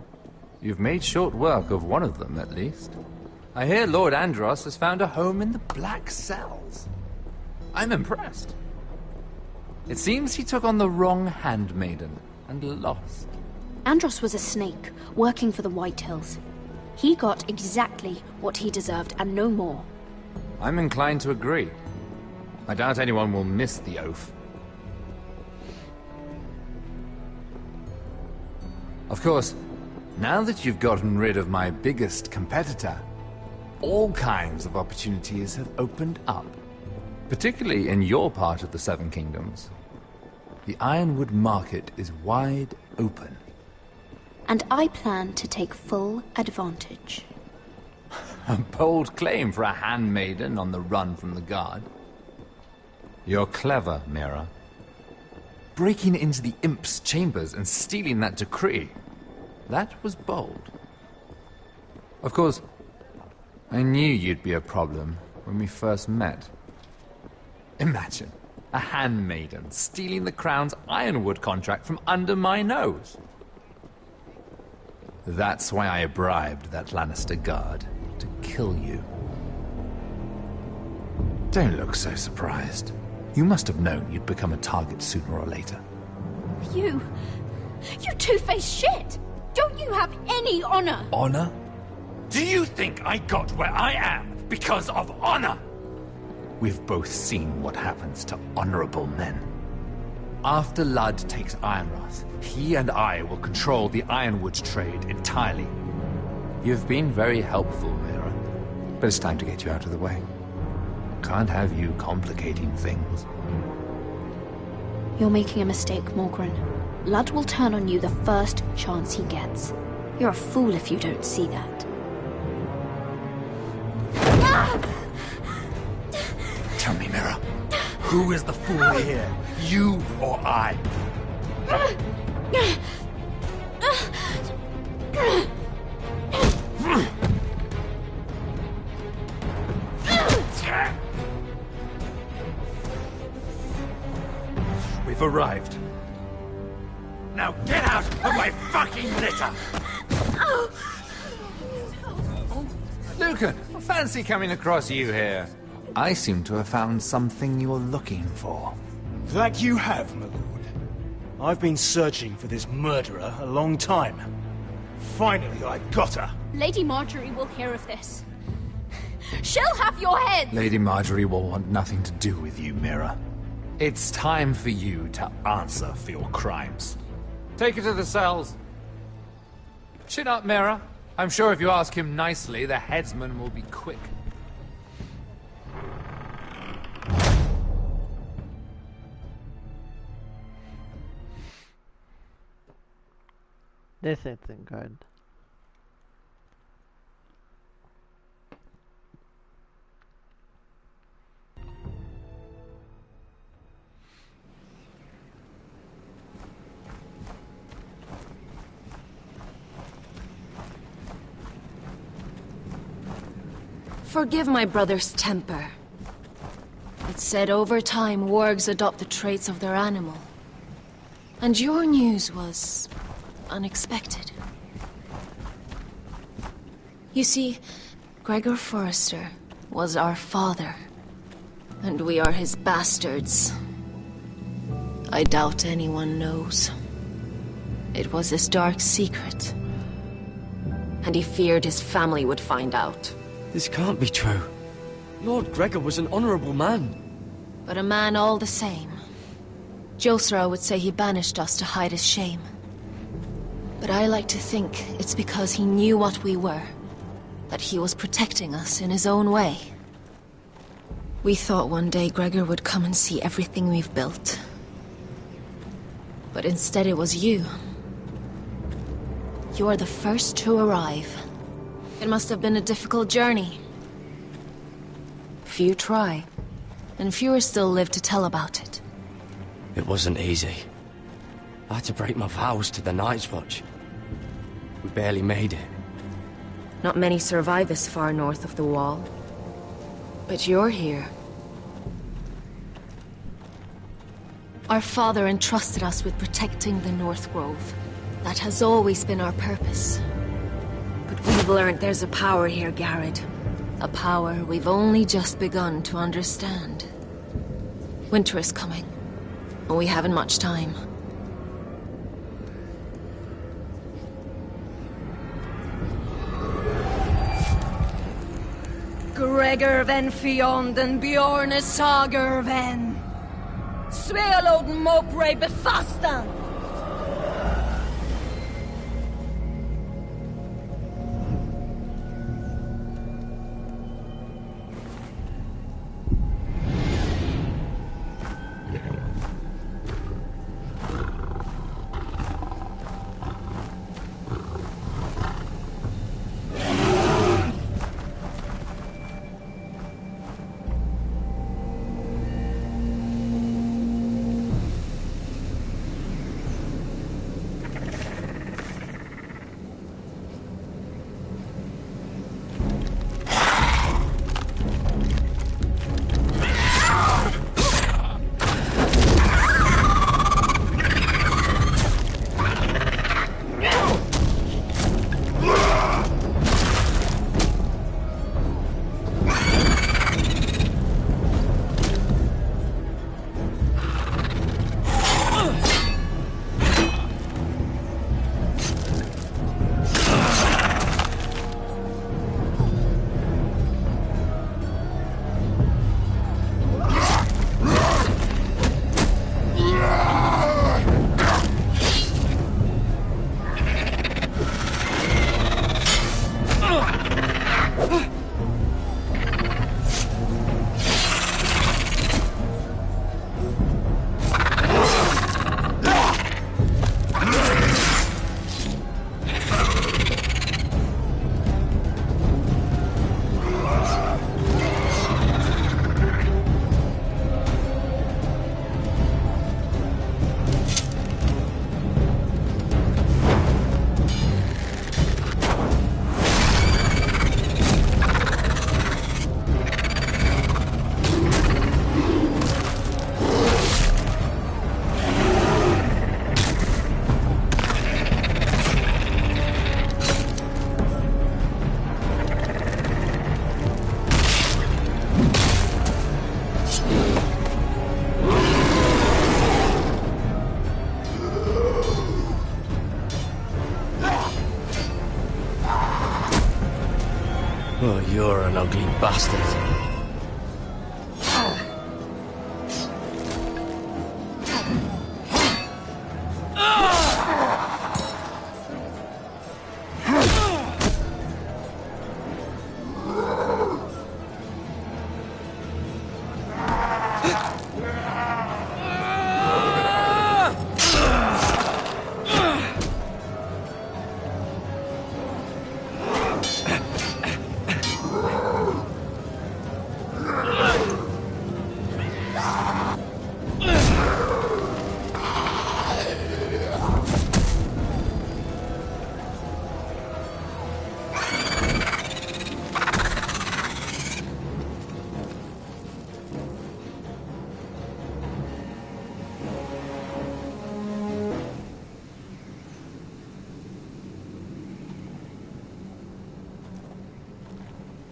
[SPEAKER 4] you've made short work of one of them, at least. I hear Lord Andros has found a home in the Black Cells. I'm impressed. It seems he took on the wrong handmaiden and lost.
[SPEAKER 5] Andros was a snake, working for the Whitehills. He got exactly what he deserved, and no more.
[SPEAKER 4] I'm inclined to agree. I doubt anyone will miss the oath. Of course, now that you've gotten rid of my biggest competitor, all kinds of opportunities have opened up. Particularly in your part of the Seven Kingdoms. The Ironwood market is wide open.
[SPEAKER 5] And I plan to take full advantage.
[SPEAKER 4] A bold claim for a handmaiden on the run from the guard. You're clever, Mira. Breaking into the Imp's chambers and stealing that decree. That was bold. Of course, I knew you'd be a problem when we first met. Imagine a handmaiden stealing the Crown's Ironwood contract from under my nose. That's why I bribed that Lannister guard to kill you. Don't look so surprised. You must have known you'd become a target sooner or later.
[SPEAKER 9] You two-faced shit! Don't you have any honor?
[SPEAKER 4] Honor?
[SPEAKER 13] Do you think I got where I am because of honor?
[SPEAKER 4] We've both seen what happens to honorable men. After Ludd takes Ironrath, he and I will control the Ironwood trade entirely. You've been very helpful, Mira, but it's time to get you out of the way. Can't have you complicating things.
[SPEAKER 5] You're making a mistake, Morgren. Ludd will turn on you the first chance he gets. You're a fool if you don't see that.
[SPEAKER 13] Tell me, Mira, who is the fool here? You or I? We've arrived. Now get out of my fucking litter!
[SPEAKER 4] Lucan, fancy coming across you here. I seem to have found something you're looking for.
[SPEAKER 18] That you have, my lord. I've been searching for this murderer a long time. Finally, I got her.
[SPEAKER 9] Lady Marjorie will hear of this. She'll have your head!
[SPEAKER 4] Lady Marjorie will want nothing to do with you, Mira. It's time for you to answer for your crimes. Take her to the cells. Chin up, Mira. I'm sure if you ask him nicely, the headsman will be quick.
[SPEAKER 1] This isn't good.
[SPEAKER 11] Forgive my brother's temper. It's said over time wargs adopt the traits of their animal. And your news was unexpected. You see, Gregor Forrester was our father, and we are his bastards. I doubt anyone knows. It was his dark secret, and he feared his family would find out.
[SPEAKER 10] This can't be true. Lord Gregor was an honorable man.
[SPEAKER 11] But a man all the same. Josra would say he banished us to hide his shame. But I like to think it's because he knew what we were, that he was protecting us in his own way. We thought one day Gregor would come and see everything we've built. But instead it was you. You're the first to arrive. It must have been a difficult journey. Few try, and fewer still live to tell about it.
[SPEAKER 10] It wasn't easy. I had to break my vows to the Night's Watch. We barely made it.
[SPEAKER 11] Not many survive this far north of the Wall. But you're here. Our father entrusted us with protecting the North Grove. That has always been our purpose. But we've learned there's a power here, Garrett. A power we've only just begun to understand. Winter is coming, and we haven't much time.
[SPEAKER 6] Gregor ven Fionden Bjorne Sager ven. Svealoden Mopre befastan.
[SPEAKER 3] ugly bastard.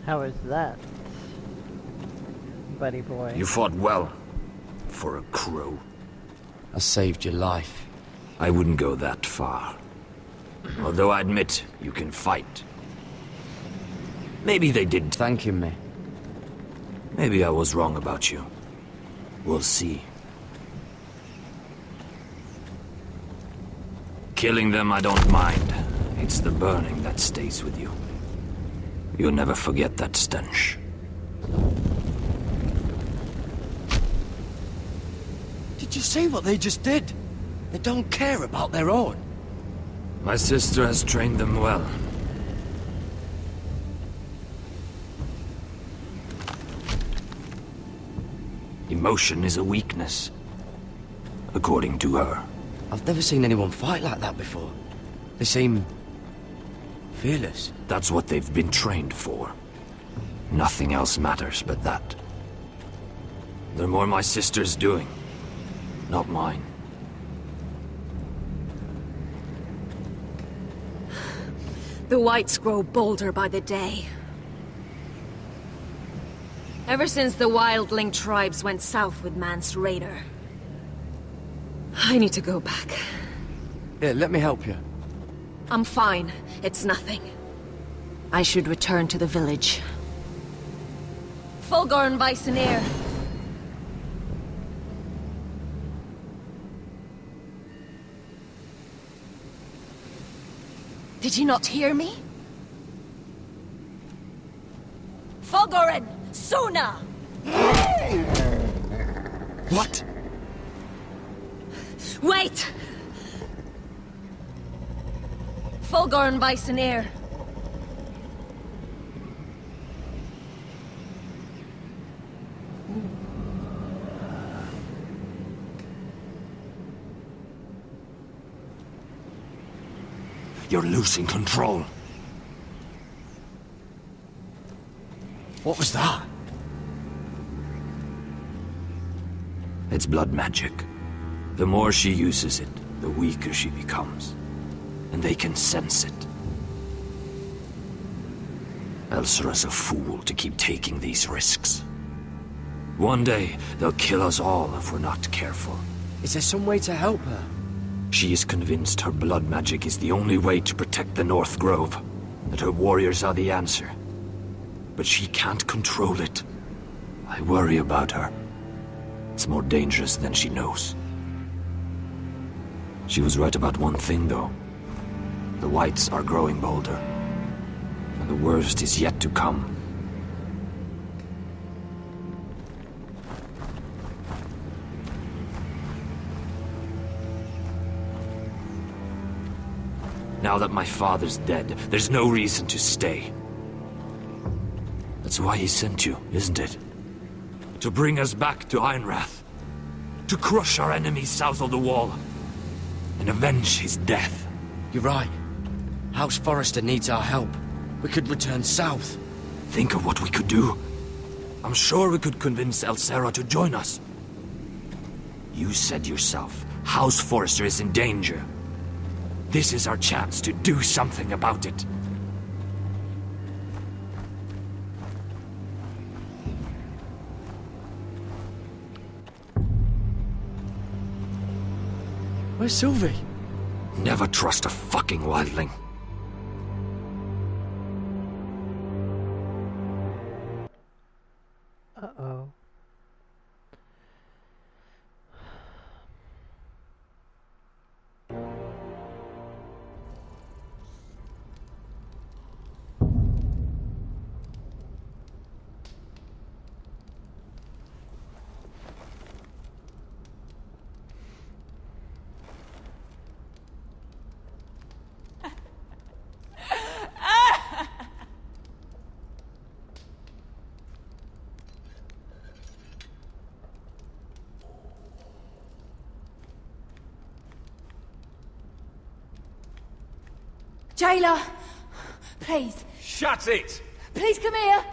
[SPEAKER 1] How is that, buddy boy?
[SPEAKER 13] You fought well. For a crow.
[SPEAKER 3] I saved your life.
[SPEAKER 13] I wouldn't go that far. Although I admit, you can fight. Maybe they did.
[SPEAKER 3] Thanking me.
[SPEAKER 13] Maybe I was wrong about you. We'll see. Killing them I don't mind. It's the burning that stays with you. You'll never forget that stench.
[SPEAKER 10] Did you see what they just did? They don't care about their own.
[SPEAKER 13] My sister has trained them well. Emotion is a weakness, according to her.
[SPEAKER 3] I've never seen anyone fight like that before. They seem fearless.
[SPEAKER 13] That's what they've been trained for. Nothing else matters but that. They're more my sister's doing, not mine.
[SPEAKER 6] The Whites grow bolder by the day. Ever since the Wildling tribes went south with Mance Rayder. I need to go back.
[SPEAKER 3] Yeah, let me help you.
[SPEAKER 6] I'm fine. It's nothing. I should return to the village. Fulgorn Vysenir. Did you not hear me? Fulgorn! Suna!
[SPEAKER 10] What?
[SPEAKER 6] Wait! Fulgorn Vysenir.
[SPEAKER 13] You're losing control.
[SPEAKER 10] What was that?
[SPEAKER 13] It's blood magic. The more she uses it, the weaker she becomes. And they can sense it. Elsera's a fool to keep taking these risks. One day, they'll kill us all if we're not careful.
[SPEAKER 3] Is there some way to help her?
[SPEAKER 13] She is convinced her blood magic is the only way to protect the North Grove, that her warriors are the answer. But she can't control it. I worry about her. It's more dangerous than she knows. She was right about one thing, though. The Whites are growing bolder. And the worst is yet to come. Now that my father's dead, there's no reason to stay. That's why he sent you, isn't it? To bring us back to Ironrath. To crush our enemies south of the Wall. And avenge his death.
[SPEAKER 3] You're right. House Forrester needs our help. We could return south.
[SPEAKER 13] Think of what we could do. I'm sure we could convince Elsera to join us. You said yourself, House Forrester is in danger. This is our chance to do something about it.
[SPEAKER 3] Where's Sylvie?
[SPEAKER 13] Never trust a fucking wildling.
[SPEAKER 11] Jailer! Please.
[SPEAKER 19] Shut it!
[SPEAKER 11] Please come here!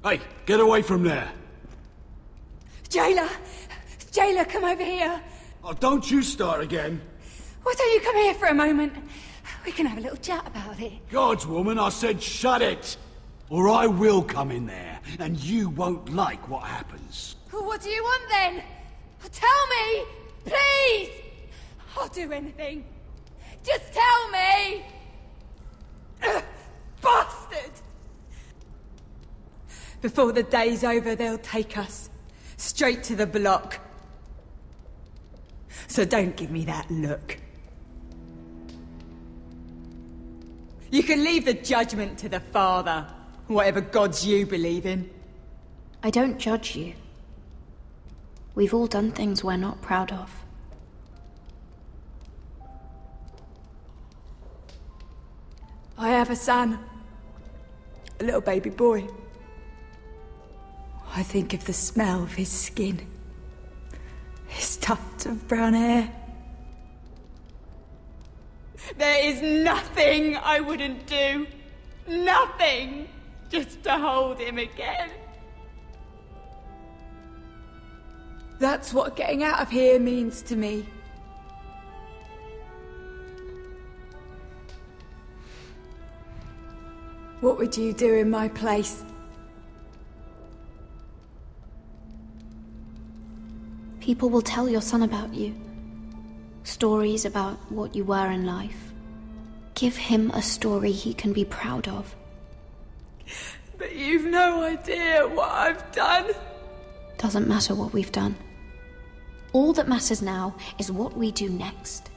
[SPEAKER 8] Hey, get away from there!
[SPEAKER 11] Jailer! Jailer, come over here!
[SPEAKER 8] Oh, don't you start again!
[SPEAKER 11] Why don't you come here for a moment? We can have a little chat about it.
[SPEAKER 8] Gods, woman, I said shut it! Or I will come in there, and you won't like what happens.
[SPEAKER 11] What do you want then? Tell me! Please! I'll do anything. Just tell me! Bastard! Before the day's over, they'll take us straight to the block. So don't give me that look. You can leave the judgment to the Father, whatever gods you believe in.
[SPEAKER 5] I don't judge you. We've all done things we're not proud of.
[SPEAKER 11] I have a son. A little baby boy. I think of the smell of his skin. His tufts of brown hair. There is nothing I wouldn't do. Nothing! Just to hold him again. That's what getting out of here means to me. What would you do in my place?
[SPEAKER 5] People will tell your son about you. Stories about what you were in life. Give him a story he can be proud of.
[SPEAKER 11] But you've no idea what I've done.
[SPEAKER 5] Doesn't matter what we've done. All that matters now is what we do next.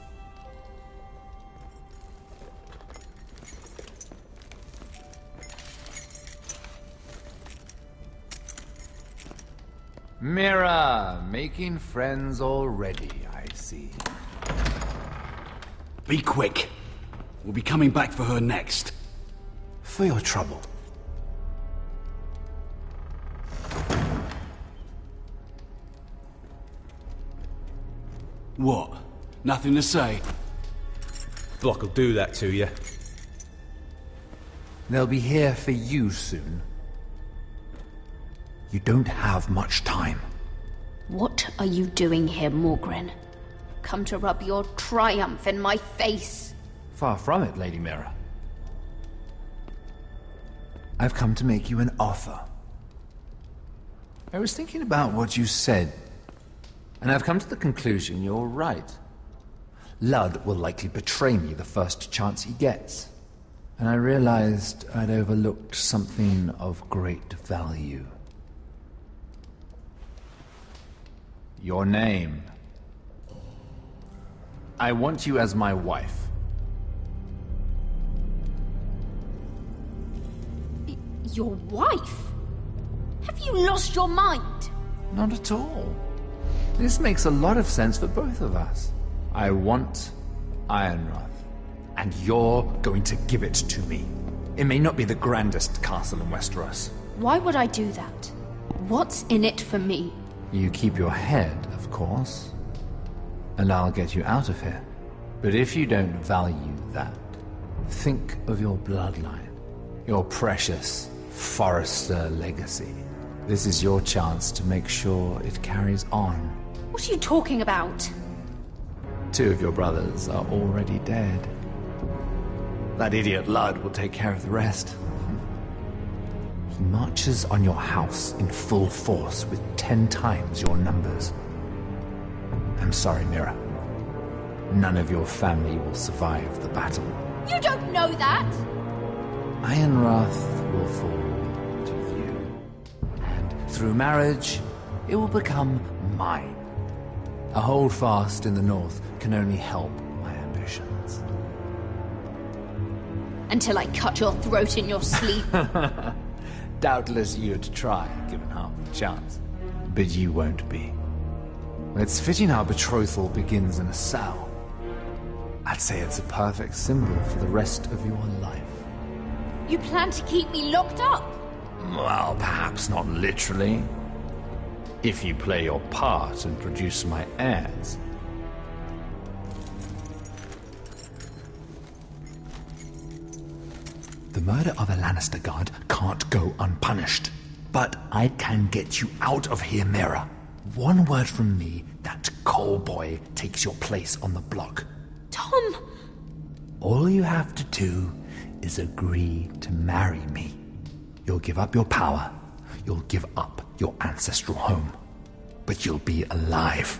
[SPEAKER 4] Mira, making friends already, I see.
[SPEAKER 8] Be quick. We'll be coming back for her next.
[SPEAKER 20] For your trouble.
[SPEAKER 8] What? Nothing to say?
[SPEAKER 20] Block will do that to you.
[SPEAKER 4] They'll be here for you soon. You don't have much time.
[SPEAKER 5] What are you doing here, Morgryn? Come to rub your triumph in my face?
[SPEAKER 4] Far from it, Lady Mira. I've come to make you an offer. I was thinking about what you said, and I've come to the conclusion you're right. Ludd will likely betray me the first chance he gets. And I realized I'd overlooked something of great value. Your name. I want you as my wife.
[SPEAKER 5] Your wife? Have you lost your mind?
[SPEAKER 4] Not at all. This makes a lot of sense for both of us. I want Ironrath, and you're going to give it to me. It may not be the grandest castle in Westeros.
[SPEAKER 5] Why would I do that? What's in it for me?
[SPEAKER 4] You keep your head, of course, and I'll get you out of here. But if you don't value that, think of your bloodline, your precious Forrester legacy. This is your chance to make sure it carries on.
[SPEAKER 5] What are you talking about?
[SPEAKER 4] 2 of your brothers are already dead. That idiot Ludd will take care of the rest. He marches on your house in full force with 10 times your numbers. I'm sorry, Mira. None of your family will survive the battle.
[SPEAKER 5] You don't know that!
[SPEAKER 4] Ironrath will fall to you. And through marriage, it will become mine. A holdfast in the north can only help my ambitions.
[SPEAKER 5] Until I cut your throat in your sleep.
[SPEAKER 4] Doubtless you'd try, given half the chance. But you won't be. It's fitting our betrothal begins in a cell. I'd say it's a perfect symbol for the rest of your life.
[SPEAKER 11] You plan to keep me locked up?
[SPEAKER 4] Well, perhaps not literally. If you play your part and produce my heirs. The murder of a Lannister guard can't go unpunished. But I can get you out of here, Mira. One word from me, that Cole boy takes your place on the block.
[SPEAKER 11] Tom!
[SPEAKER 4] All you have to do is agree to marry me. You'll give up your power. You'll give up your ancestral home. But you'll be alive.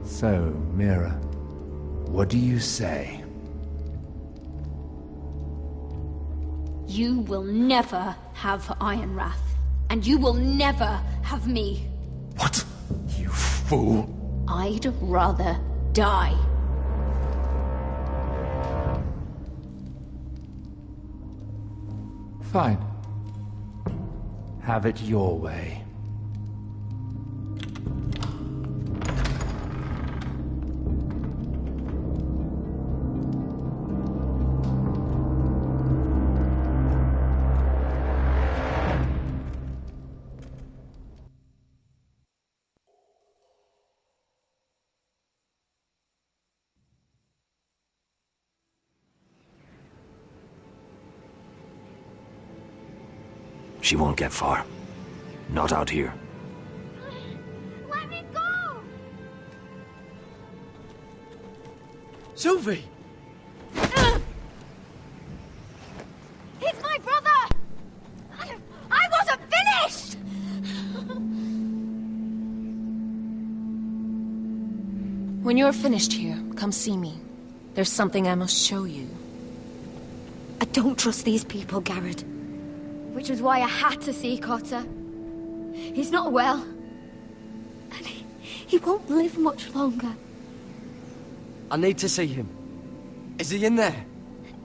[SPEAKER 4] So, Mira, what do you say?
[SPEAKER 5] You will never have Ironrath. And you will never have me.
[SPEAKER 4] What? You fool.
[SPEAKER 5] I'd rather die.
[SPEAKER 4] Fine. Have it your way.
[SPEAKER 13] She won't get far. Not out here.
[SPEAKER 11] Let me go!
[SPEAKER 10] Sylvie!
[SPEAKER 11] He's my brother! I wasn't finished!
[SPEAKER 6] When you're finished here, come see me. There's something I must show you.
[SPEAKER 5] I don't trust these people, Garrett. Which was why I had to see Cotter. He's not well. And he won't live much longer.
[SPEAKER 10] I need to see him. Is he in there?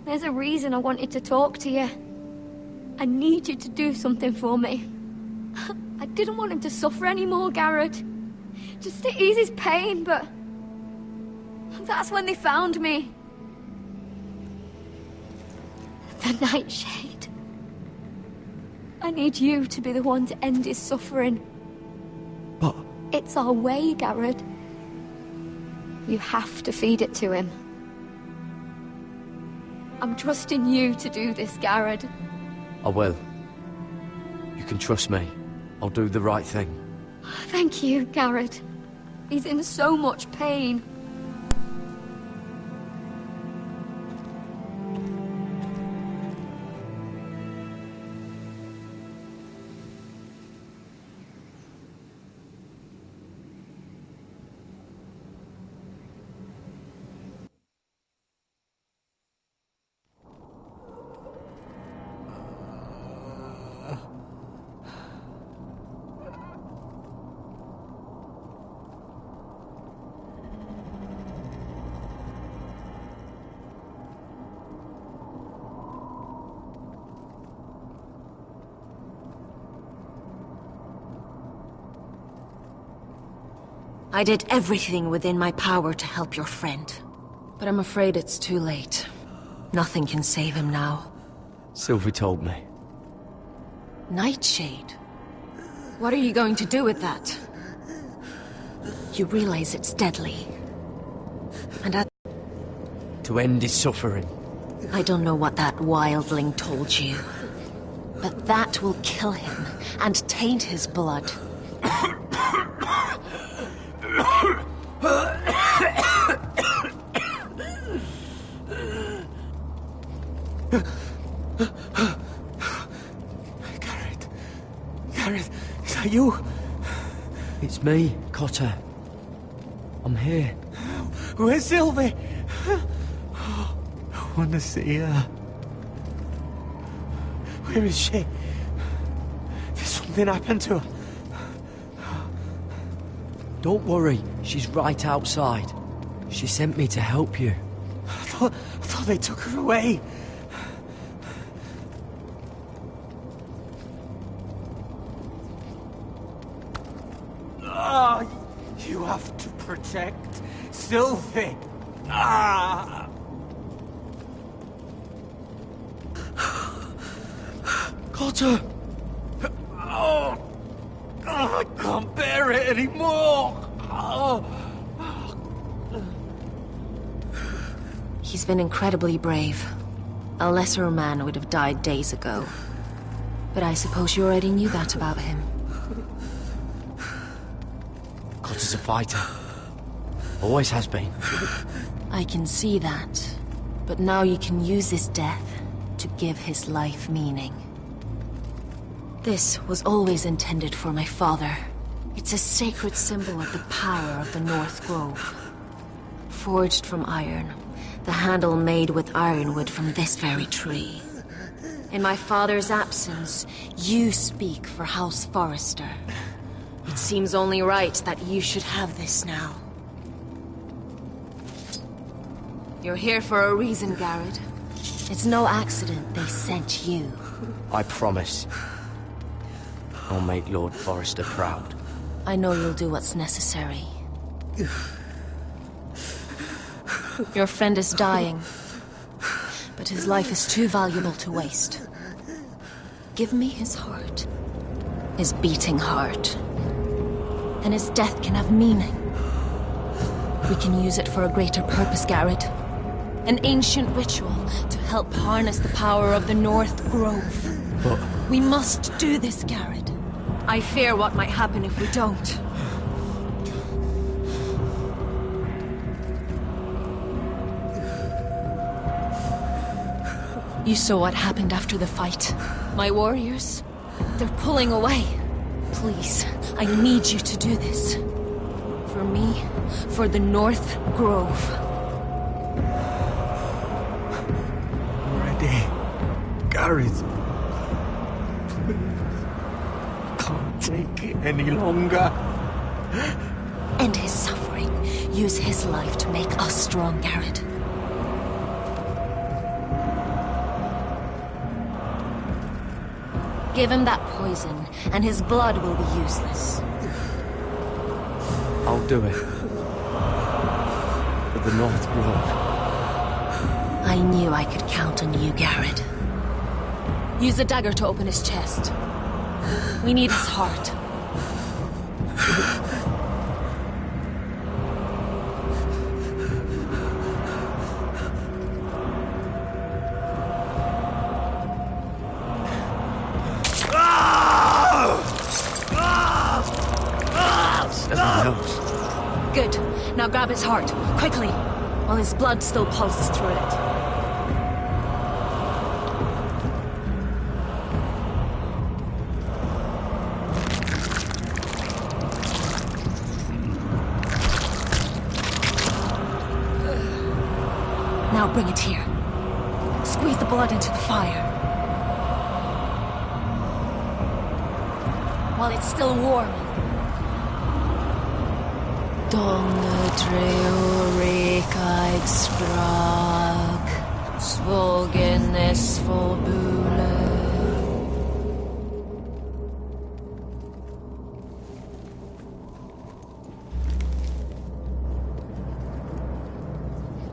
[SPEAKER 5] There's a reason I wanted to talk to you. I need you to do something for me. I didn't want him to suffer anymore, Garrett. Just to ease his pain, but... that's when they found me. The Nightshade. I need you to be the one to end his suffering.
[SPEAKER 10] But...
[SPEAKER 5] it's our way, Garrett. You have to feed it to him. I'm trusting you to do this, Garrett.
[SPEAKER 10] I will. You can trust me. I'll do the right thing.
[SPEAKER 5] Thank you, Garrett. He's in so much pain.
[SPEAKER 6] I did everything within my power to help your friend. But I'm afraid it's too late. Nothing can save him now.
[SPEAKER 10] Sylvie told me.
[SPEAKER 6] Nightshade? What are you going to do with that? You realize it's deadly. And
[SPEAKER 10] To end his suffering.
[SPEAKER 6] I don't know what that wildling told you. But that will kill him and taint his blood.
[SPEAKER 10] Garrett, is that you? It's me, Cotter. I'm here.
[SPEAKER 18] Where's Sylvie? I want to see her. Where is she? Did something happen to her?
[SPEAKER 10] Don't worry, she's right outside. She sent me to help you.
[SPEAKER 18] I thought they took her away.
[SPEAKER 7] have to protect Sylvie. Ah! Cotter! Oh! I can't bear it anymore! Oh.
[SPEAKER 6] He's been incredibly brave. A lesser man would have died days ago. But I suppose you already knew that about him.
[SPEAKER 3] Cotter's a fighter. Always has been.
[SPEAKER 6] I can see that. But now you can use his death to give his life meaning. This was always intended for my father. It's a sacred symbol of the power of the North Grove. Forged from iron, the handle made with ironwood from this very tree. In my father's absence, you speak for House Forrester. It seems only right that you should have this now. You're here for a reason, Garrett. It's no accident they sent you.
[SPEAKER 3] I promise. I'll make Lord Forrester proud.
[SPEAKER 6] I know you'll do what's necessary. Your friend is dying, but his life is too valuable to waste. Give me his heart. His beating heart. And his death can have meaning. We can use it for a greater purpose, Garrett. An ancient ritual to help harness the power of the North Grove.
[SPEAKER 3] But...
[SPEAKER 6] we must do this, Garrett. I fear what might happen if we don't. You saw what happened after the fight. My warriors, they're pulling away. Please, I need you to do this. For me, for the North Grove.
[SPEAKER 18] Ready, Garrett. Can't take it any longer.
[SPEAKER 6] End his suffering. Use his life to make us strong, Garrett. Give him that poison, and his blood will be useless.
[SPEAKER 3] I'll do it. For the North Grove.
[SPEAKER 6] I knew I could count on you, Garrett. Use the dagger to open his chest. We need his heart. Good. Now grab his heart, quickly, while his blood still pulses through it. Now bring it here. Squeeze the blood into the fire. While it's still warm. Donne treorekaid sprak, svogenes forbule.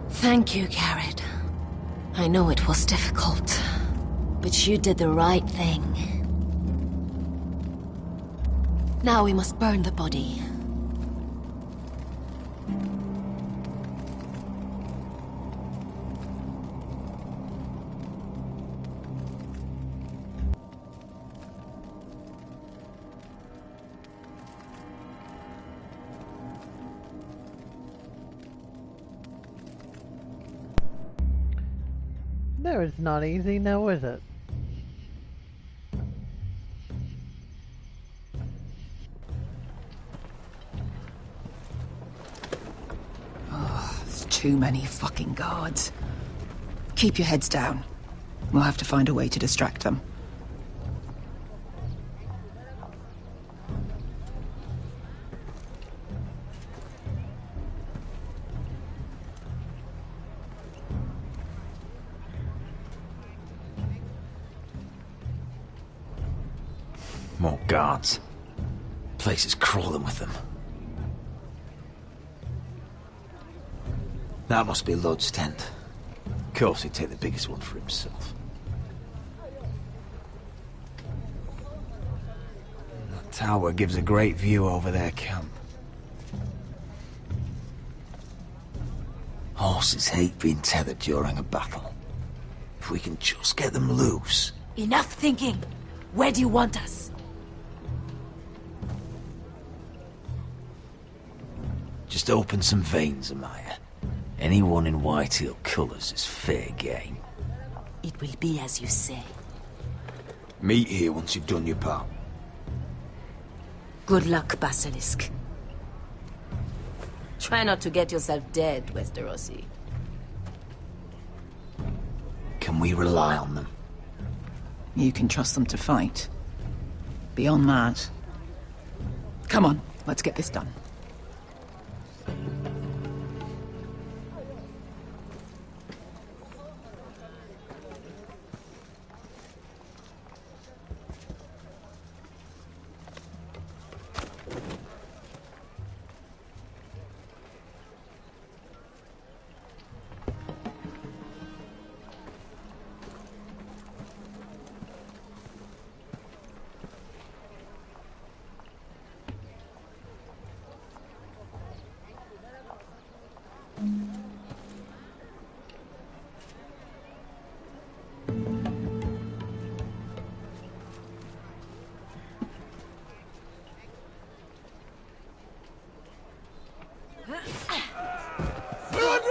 [SPEAKER 6] Thank you, Garrett. I know it was difficult, but you did the right thing. Now we must burn the body.
[SPEAKER 1] That was not easy, now was it?
[SPEAKER 15] Oh, there's too many fucking guards. Keep your heads down. We'll have to find a way to distract them.
[SPEAKER 20] More guards. Place is crawling with them. That must be Lud's tent. Of course he'd take the biggest one for himself. That tower gives a great view over their camp. Horses hate being tethered during a battle. If we can just get them loose...
[SPEAKER 14] Enough thinking! Where do you want us?
[SPEAKER 20] Just open some veins, Amaya. Anyone in Whitehill colours is fair game.
[SPEAKER 14] It will be as you say.
[SPEAKER 20] Meet here once you've done your part.
[SPEAKER 14] Good luck, Basilisk. Try not to get yourself dead, Westerosi.
[SPEAKER 20] Can we rely on them?
[SPEAKER 15] You can trust them to fight. Beyond that... Come on, let's get this done.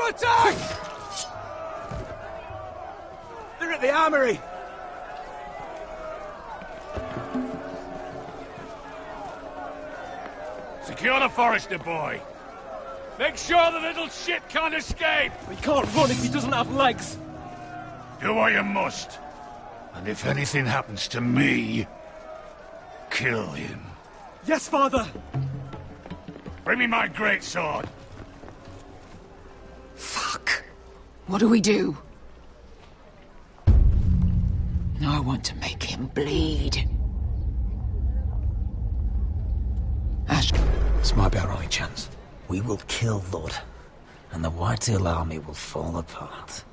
[SPEAKER 8] Attack! They're at the armory!
[SPEAKER 19] Secure the Forester boy. Make sure the little shit can't escape!
[SPEAKER 18] He can't run if he doesn't have legs!
[SPEAKER 19] Do what you must. And if anything happens to me, kill him.
[SPEAKER 18] Yes, father!
[SPEAKER 19] Bring me my greatsword.
[SPEAKER 15] Fuck. What do we do? I want to make him bleed. Ash.
[SPEAKER 20] This might be our only chance. We will kill Lud, and the Whitehill army will fall apart.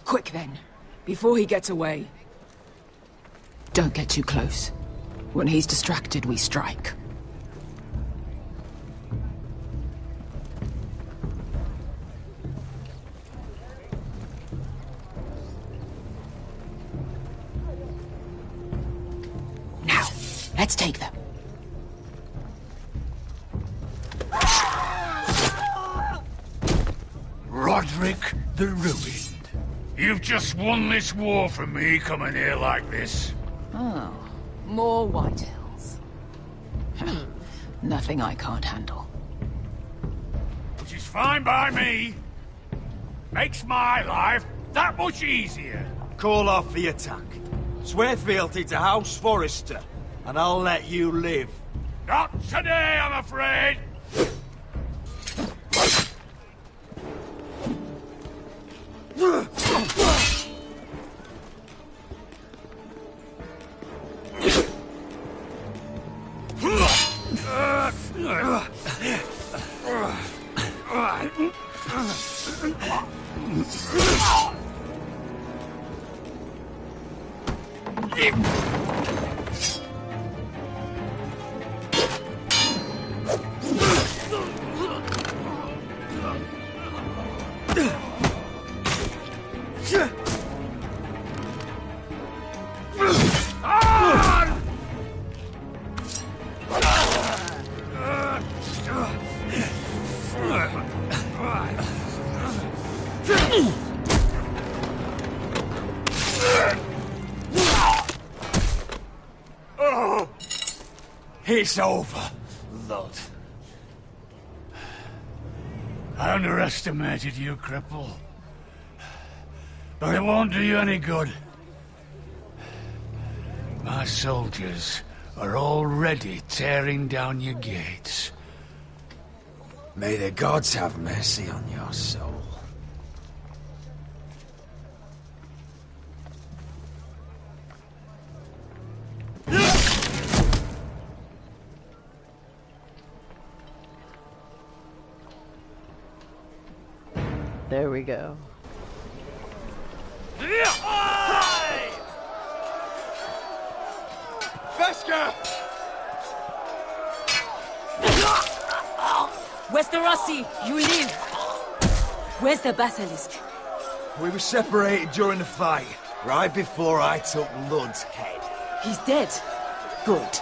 [SPEAKER 15] Quick then, before he gets away. Don't get too close. When he's distracted, we strike. Now, let's take them.
[SPEAKER 19] Roderick the Ruined. You've just won this war from me coming here like this.
[SPEAKER 15] Oh, more Whitehills. Nothing I can't handle.
[SPEAKER 19] Which is fine by me. Makes my life that much easier.
[SPEAKER 18] Call off the attack. Swear fealty to House Forrester, and I'll let you live.
[SPEAKER 19] Not today, I'm afraid.
[SPEAKER 18] It's over, Lud.
[SPEAKER 19] I underestimated you, cripple. But it won't do you any good. My soldiers are already tearing down your gates.
[SPEAKER 20] May the gods have mercy on your soul.
[SPEAKER 1] There we go.
[SPEAKER 12] Beskha!
[SPEAKER 14] Westerosi, you live! Where's the basilisk?
[SPEAKER 12] We were separated during the fight, right before I took Ludd's head.
[SPEAKER 14] He's dead. Good.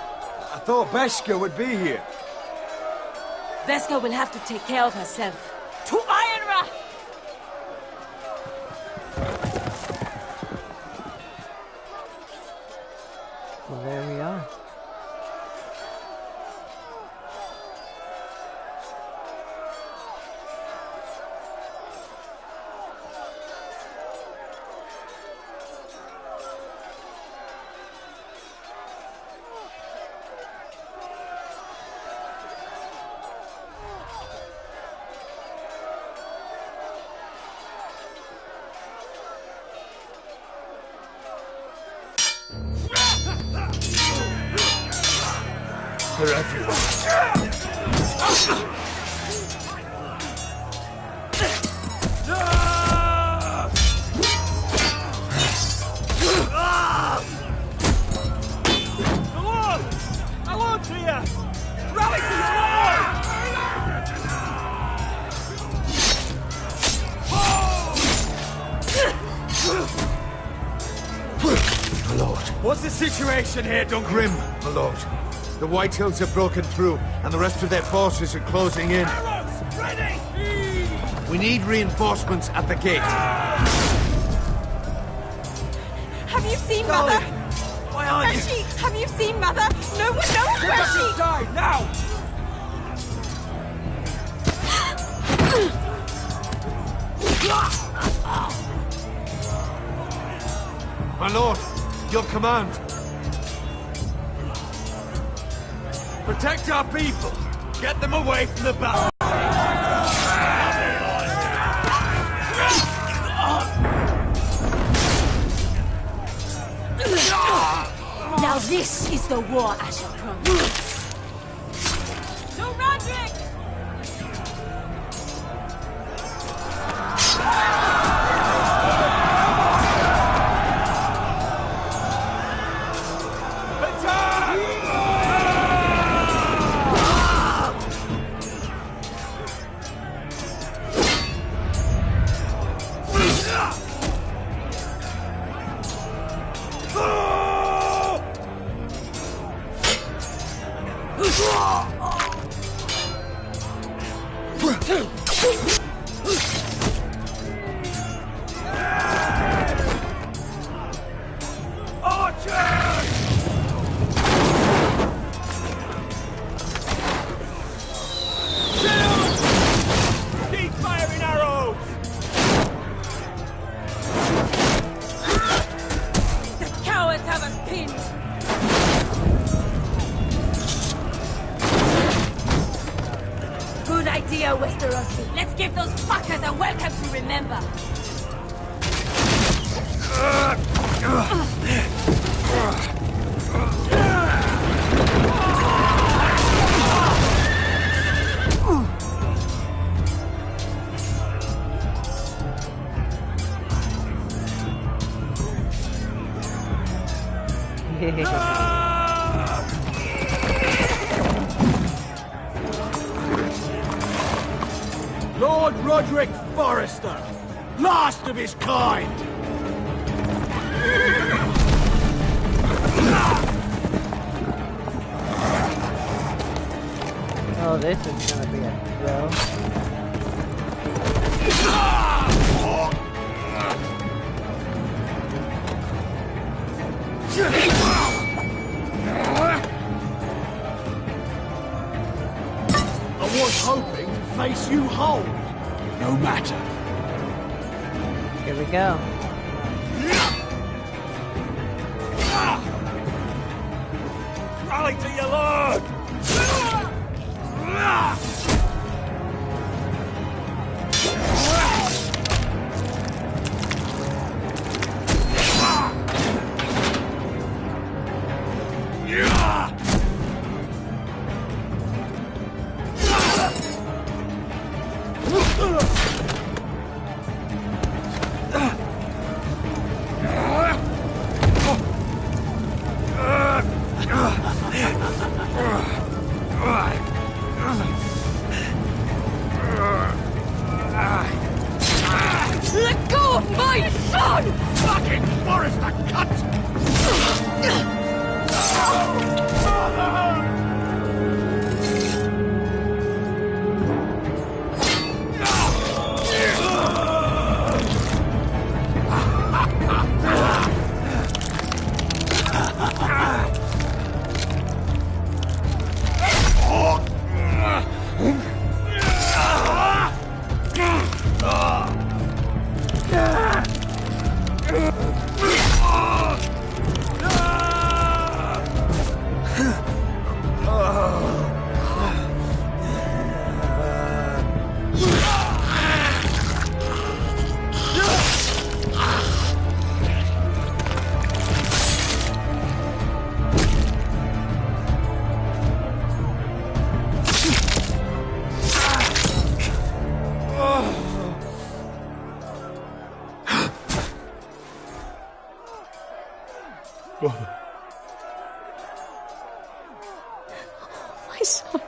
[SPEAKER 12] I thought Beskha would be here.
[SPEAKER 14] Beskha will have to take care of herself. To Ironrath!
[SPEAKER 1] Well, there we are.
[SPEAKER 12] They're everywhere.
[SPEAKER 18] Lord! My lord's here! Rally to your
[SPEAKER 8] My lord.
[SPEAKER 18] What's the situation here, Duncan?
[SPEAKER 8] Grim, my lord. The Whitehills have broken through, and the rest of their forces are closing in.
[SPEAKER 18] Ready!
[SPEAKER 8] We need reinforcements at the gate.
[SPEAKER 22] Have you seen
[SPEAKER 8] Dolly,
[SPEAKER 22] Mother?
[SPEAKER 8] why aren't
[SPEAKER 22] Where's she? Have you seen Mother? No one knows
[SPEAKER 18] Get
[SPEAKER 22] where
[SPEAKER 18] back
[SPEAKER 22] she...
[SPEAKER 18] inside, now!
[SPEAKER 8] My lord, your command.
[SPEAKER 18] Protect our people! Get them away from the battle!
[SPEAKER 14] Now this is the war Asher promised.
[SPEAKER 22] To Roderick!
[SPEAKER 18] Keep firing arrows!
[SPEAKER 22] The cowards have us pinned!
[SPEAKER 14] Good idea, Westerosi. Let's give those fuckers a welcome to remember.
[SPEAKER 18] Lord Roderick Forrester, last of his kind!
[SPEAKER 1] Oh, this is gonna be a thrill.
[SPEAKER 18] I was hoping to face you whole. No matter.
[SPEAKER 1] Here we go.
[SPEAKER 18] Rally to your lord! Mother.
[SPEAKER 21] My son.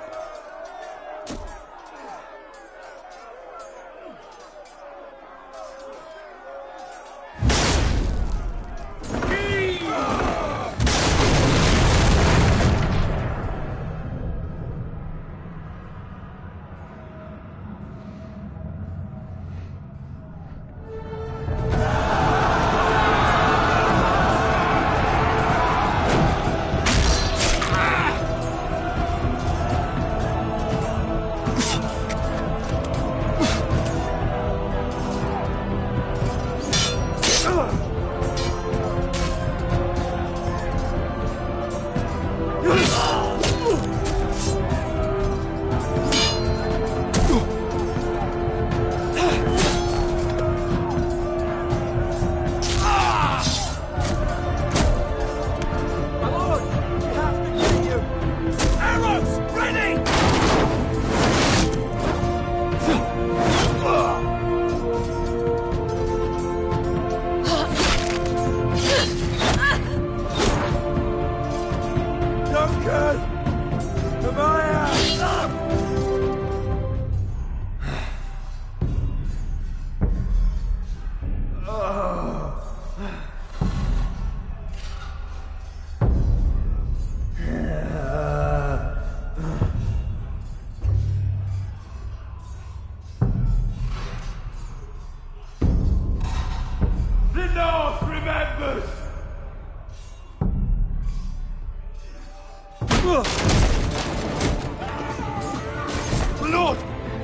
[SPEAKER 8] Lord,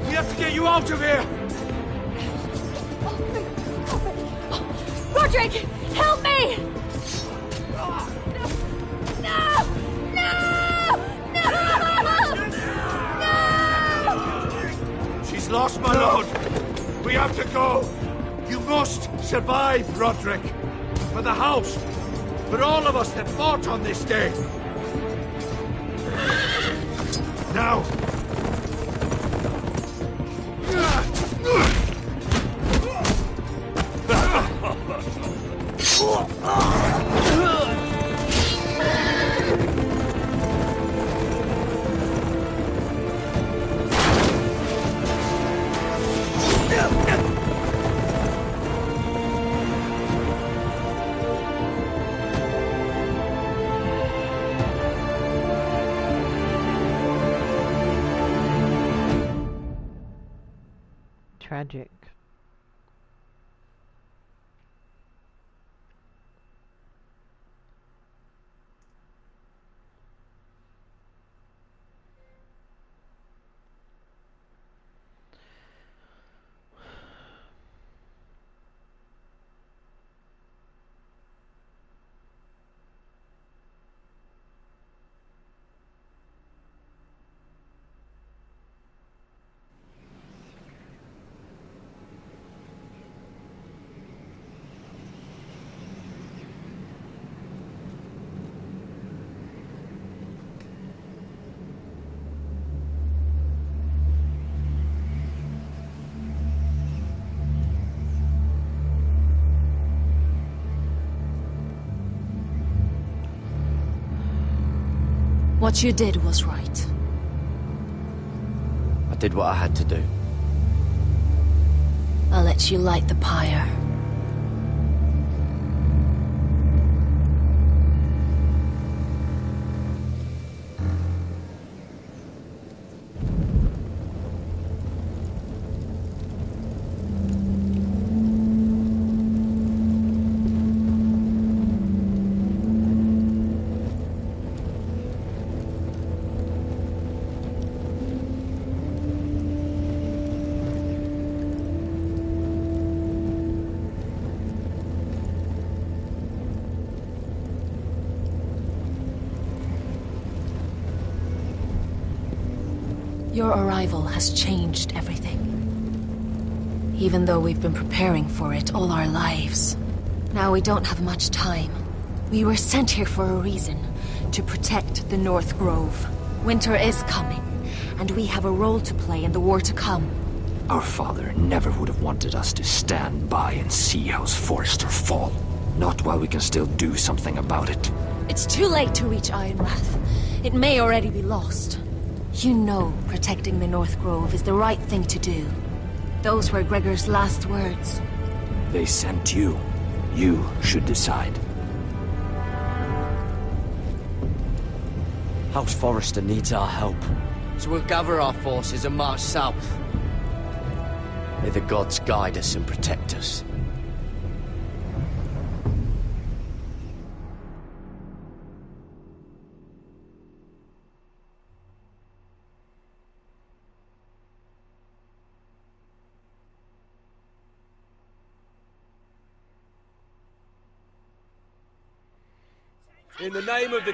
[SPEAKER 8] we have to get you out of here!
[SPEAKER 5] Roderick, help me! No! No! No!
[SPEAKER 8] She's lost, my lord. We have to go. You must survive, Roderick. For the house. For all of us that fought on this day. Now.
[SPEAKER 1] Tragic.
[SPEAKER 6] What you did was right.
[SPEAKER 3] I did what I had to do.
[SPEAKER 6] I'll let you light the pyre. Your arrival has changed everything. Even though we've been preparing for it all our lives. Now we don't have much time. We were sent here for a reason. To protect the North Grove. Winter is coming, and we have a role to play in the war to come.
[SPEAKER 13] Our father never would have wanted us to stand by and see House Forrester fall. Not while we can still do something about it.
[SPEAKER 6] It's too late to reach Ironrath. It may already be lost. You know protecting the North Grove is the right thing to do. Those were Gregor's last words.
[SPEAKER 13] They sent you. You should decide.
[SPEAKER 10] House Forrester needs our help, so we'll gather our forces and march south. May the gods guide us and protect us.
[SPEAKER 18] In the name of the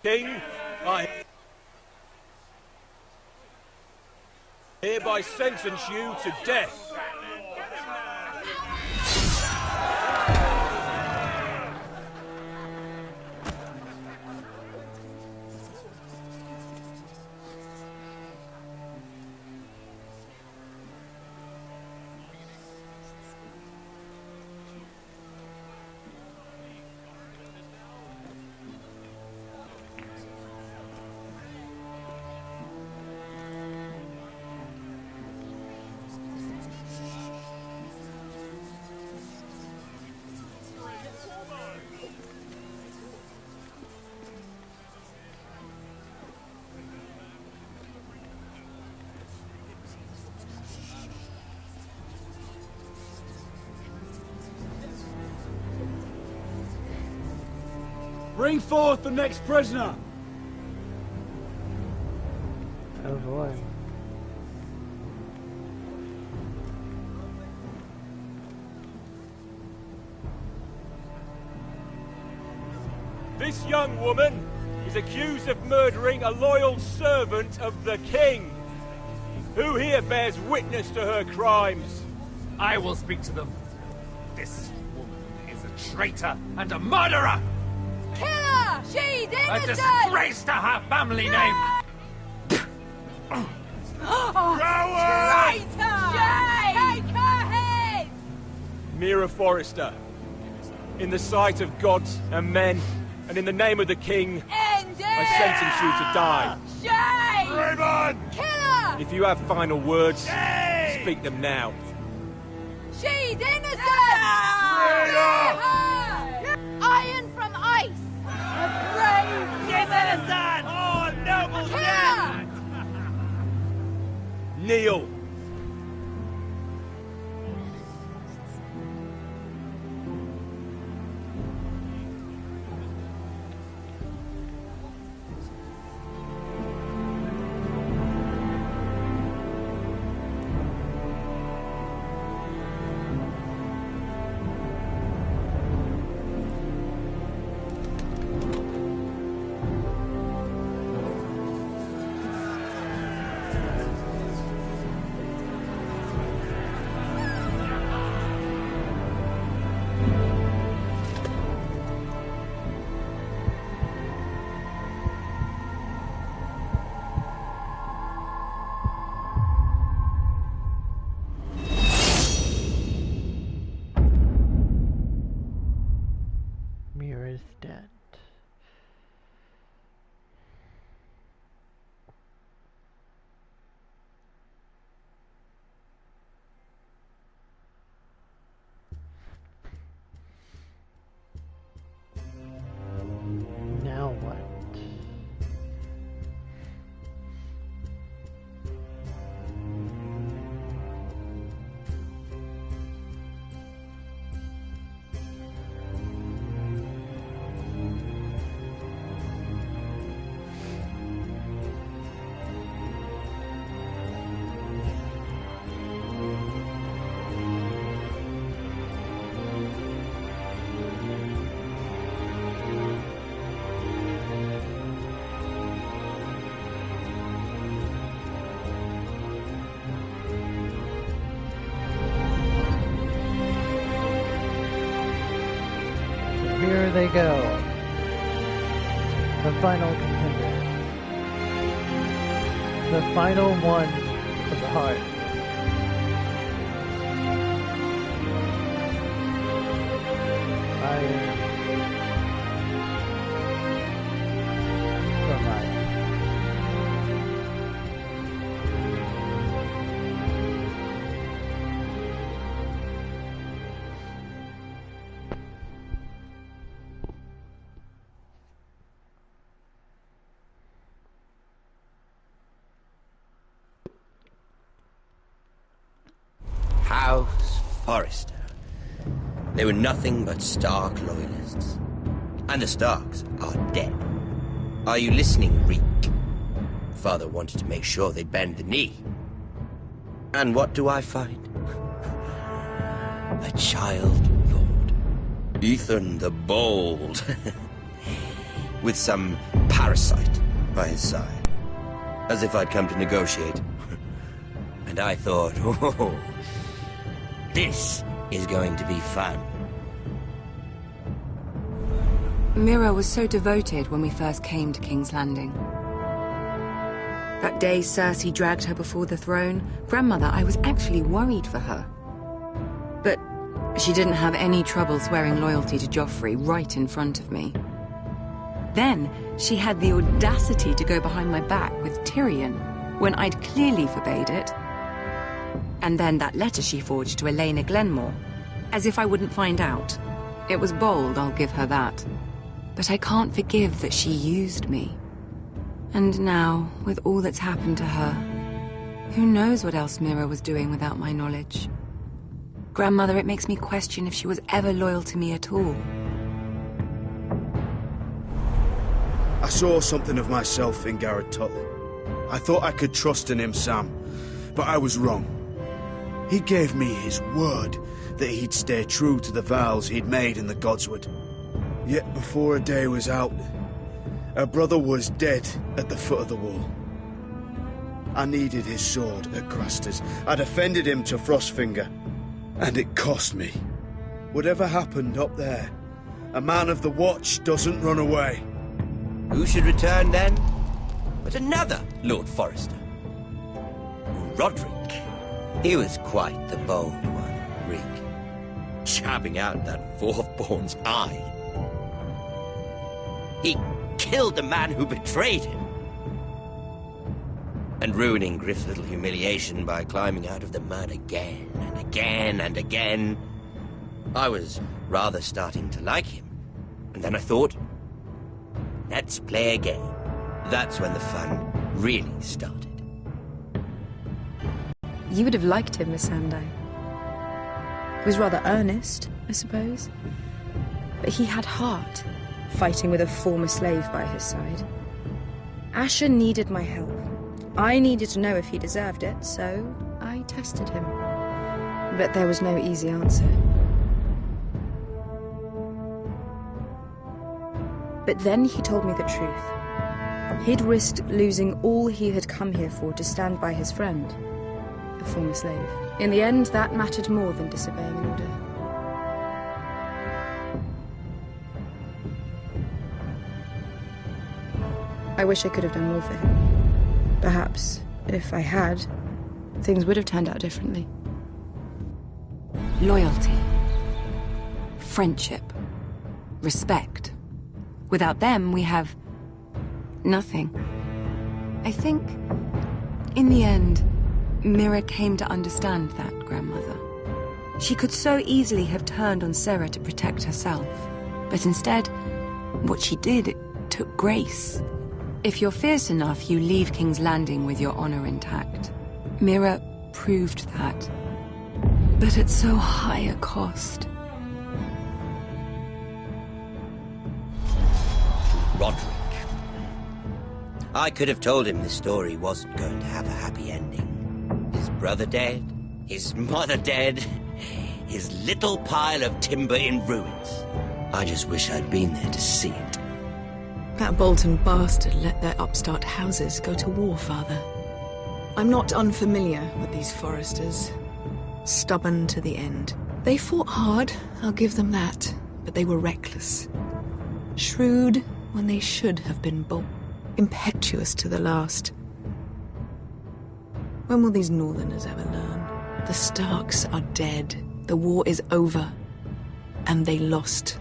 [SPEAKER 18] king, I hereby sentence you to death.
[SPEAKER 19] Bring forth the next prisoner!
[SPEAKER 1] Oh boy.
[SPEAKER 18] This young woman is accused of murdering a loyal servant of the king. Who here bears witness to her crimes?
[SPEAKER 4] I will speak to them. This woman is a traitor and a murderer!
[SPEAKER 22] Kill her! She's
[SPEAKER 4] A
[SPEAKER 22] innocent!
[SPEAKER 4] disgrace to her family name!
[SPEAKER 22] Traitor! Take her head!
[SPEAKER 18] Mira Forrester, in the sight of gods and men, and in the name of the king, I sentence you to die.
[SPEAKER 22] Shame!
[SPEAKER 18] Raymond!
[SPEAKER 22] Kill her!
[SPEAKER 18] If you have final words, speak them now.
[SPEAKER 22] She's innocent! Iron from ice! A brave! She's innocent! Oh, noble death!
[SPEAKER 18] Kneel.
[SPEAKER 1] Mira's dead. Now what? Here they go. The final contender. The final one of the heart. Ryan. From Ryan.
[SPEAKER 2] House Forrester. They were nothing but Stark loyalists. And the Starks are dead. Are you listening, Reek? Father wanted to make sure they bend the knee. And what do I find? A child lord. Ethan the Bold. With some parasite by his side. As if I'd come to negotiate. And I thought, oh, this is going to be fun.
[SPEAKER 15] Mira was so devoted when we first came to King's Landing. That day Cersei dragged her before the throne, Grandmother, I was actually worried for her. But she didn't have any trouble swearing loyalty to Joffrey right in front of me. Then she had the audacity to go behind my back with Tyrion when I'd clearly forbade it. And then that letter she forged to Elena Glenmore, as if I wouldn't find out. It was bold, I'll give her that. But I can't forgive that she used me. And now, with all that's happened to her, who knows what else Mira was doing without my knowledge? Grandmother, it makes me question if she was ever loyal to me at all.
[SPEAKER 8] I saw something of myself in Garrett Tuttle. I thought I could trust in him, Sam, but I was wrong. He gave me his word that he'd stay true to the vows he'd made in the Godswood. Yet before a day was out, her brother was dead at the foot of the wall. I needed his sword at Craster's. I defended him to Frostfinger, and it cost me. Whatever happened up there, a man of the Watch doesn't run away.
[SPEAKER 2] Who should return then? But another Lord Forrester. Roderick. He was quite the bold one, Reek. Jabbing out that fourth-born's eye. He killed the man who betrayed him. And ruining Griff's little humiliation by climbing out of the mud again and again and again. I was rather starting to like him. And then I thought, let's play a game. That's when the fun really started.
[SPEAKER 17] You would have liked him, Miss Sandai. He was rather earnest, I suppose. But he had heart, fighting with a former slave by his side. Asher needed my help. I needed to know if he deserved it, so I tested him. But there was no easy answer. But then he told me the truth. He'd risked losing all he had come here for to stand by his friend, a former slave. In the end, that mattered more than disobeying an order. I wish I could have done more for him. Perhaps, if I had, things would have turned out differently.
[SPEAKER 15] Loyalty. Friendship. Respect. Without them, we have nothing. I think, in the end, Mira came to understand that, Grandmother. She could so easily have turned on Sarah to protect herself. But instead, what she did, it took grace. If you're fierce enough, you leave King's Landing with your honor intact. Mira proved that. But at so high a cost.
[SPEAKER 2] Roderick. I could have told him this story wasn't going to have a happy ending. His brother dead, his mother dead, his little pile of timber in ruins. I just wish I'd been there to see it.
[SPEAKER 21] That Bolton bastard let their upstart houses go to war, Father. I'm not unfamiliar with these Forresters. Stubborn to the end. They fought hard, I'll give them that, but they were reckless. Shrewd when they should have been bold. Impetuous to the last. When will these Northerners ever learn? The Starks are dead. The war is over. And they lost.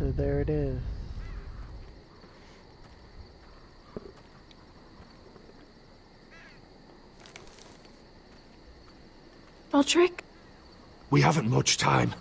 [SPEAKER 1] So there it is.
[SPEAKER 11] Roderick?
[SPEAKER 8] We haven't much time.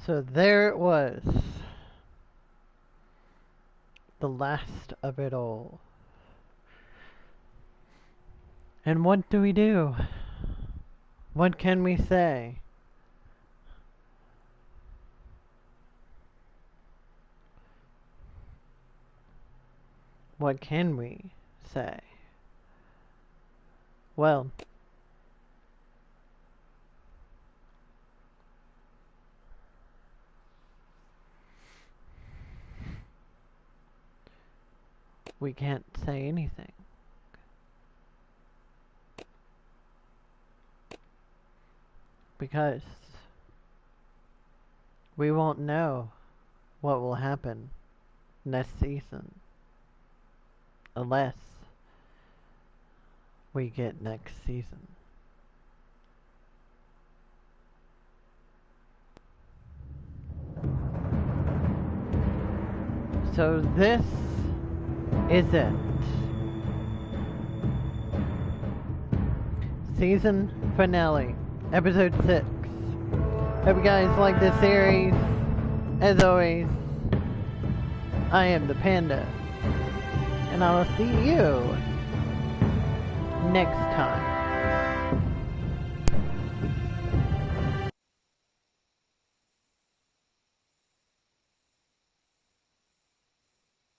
[SPEAKER 1] So there it was. The last of it all. And what do we do? What can we say? What can we say? Well, we can't say anything. Because we won't know what will happen next season unless we get next season. So this is it. Season finale, episode 6. Hope you guys like this series. As always, I am the Panda, and I will see you next time.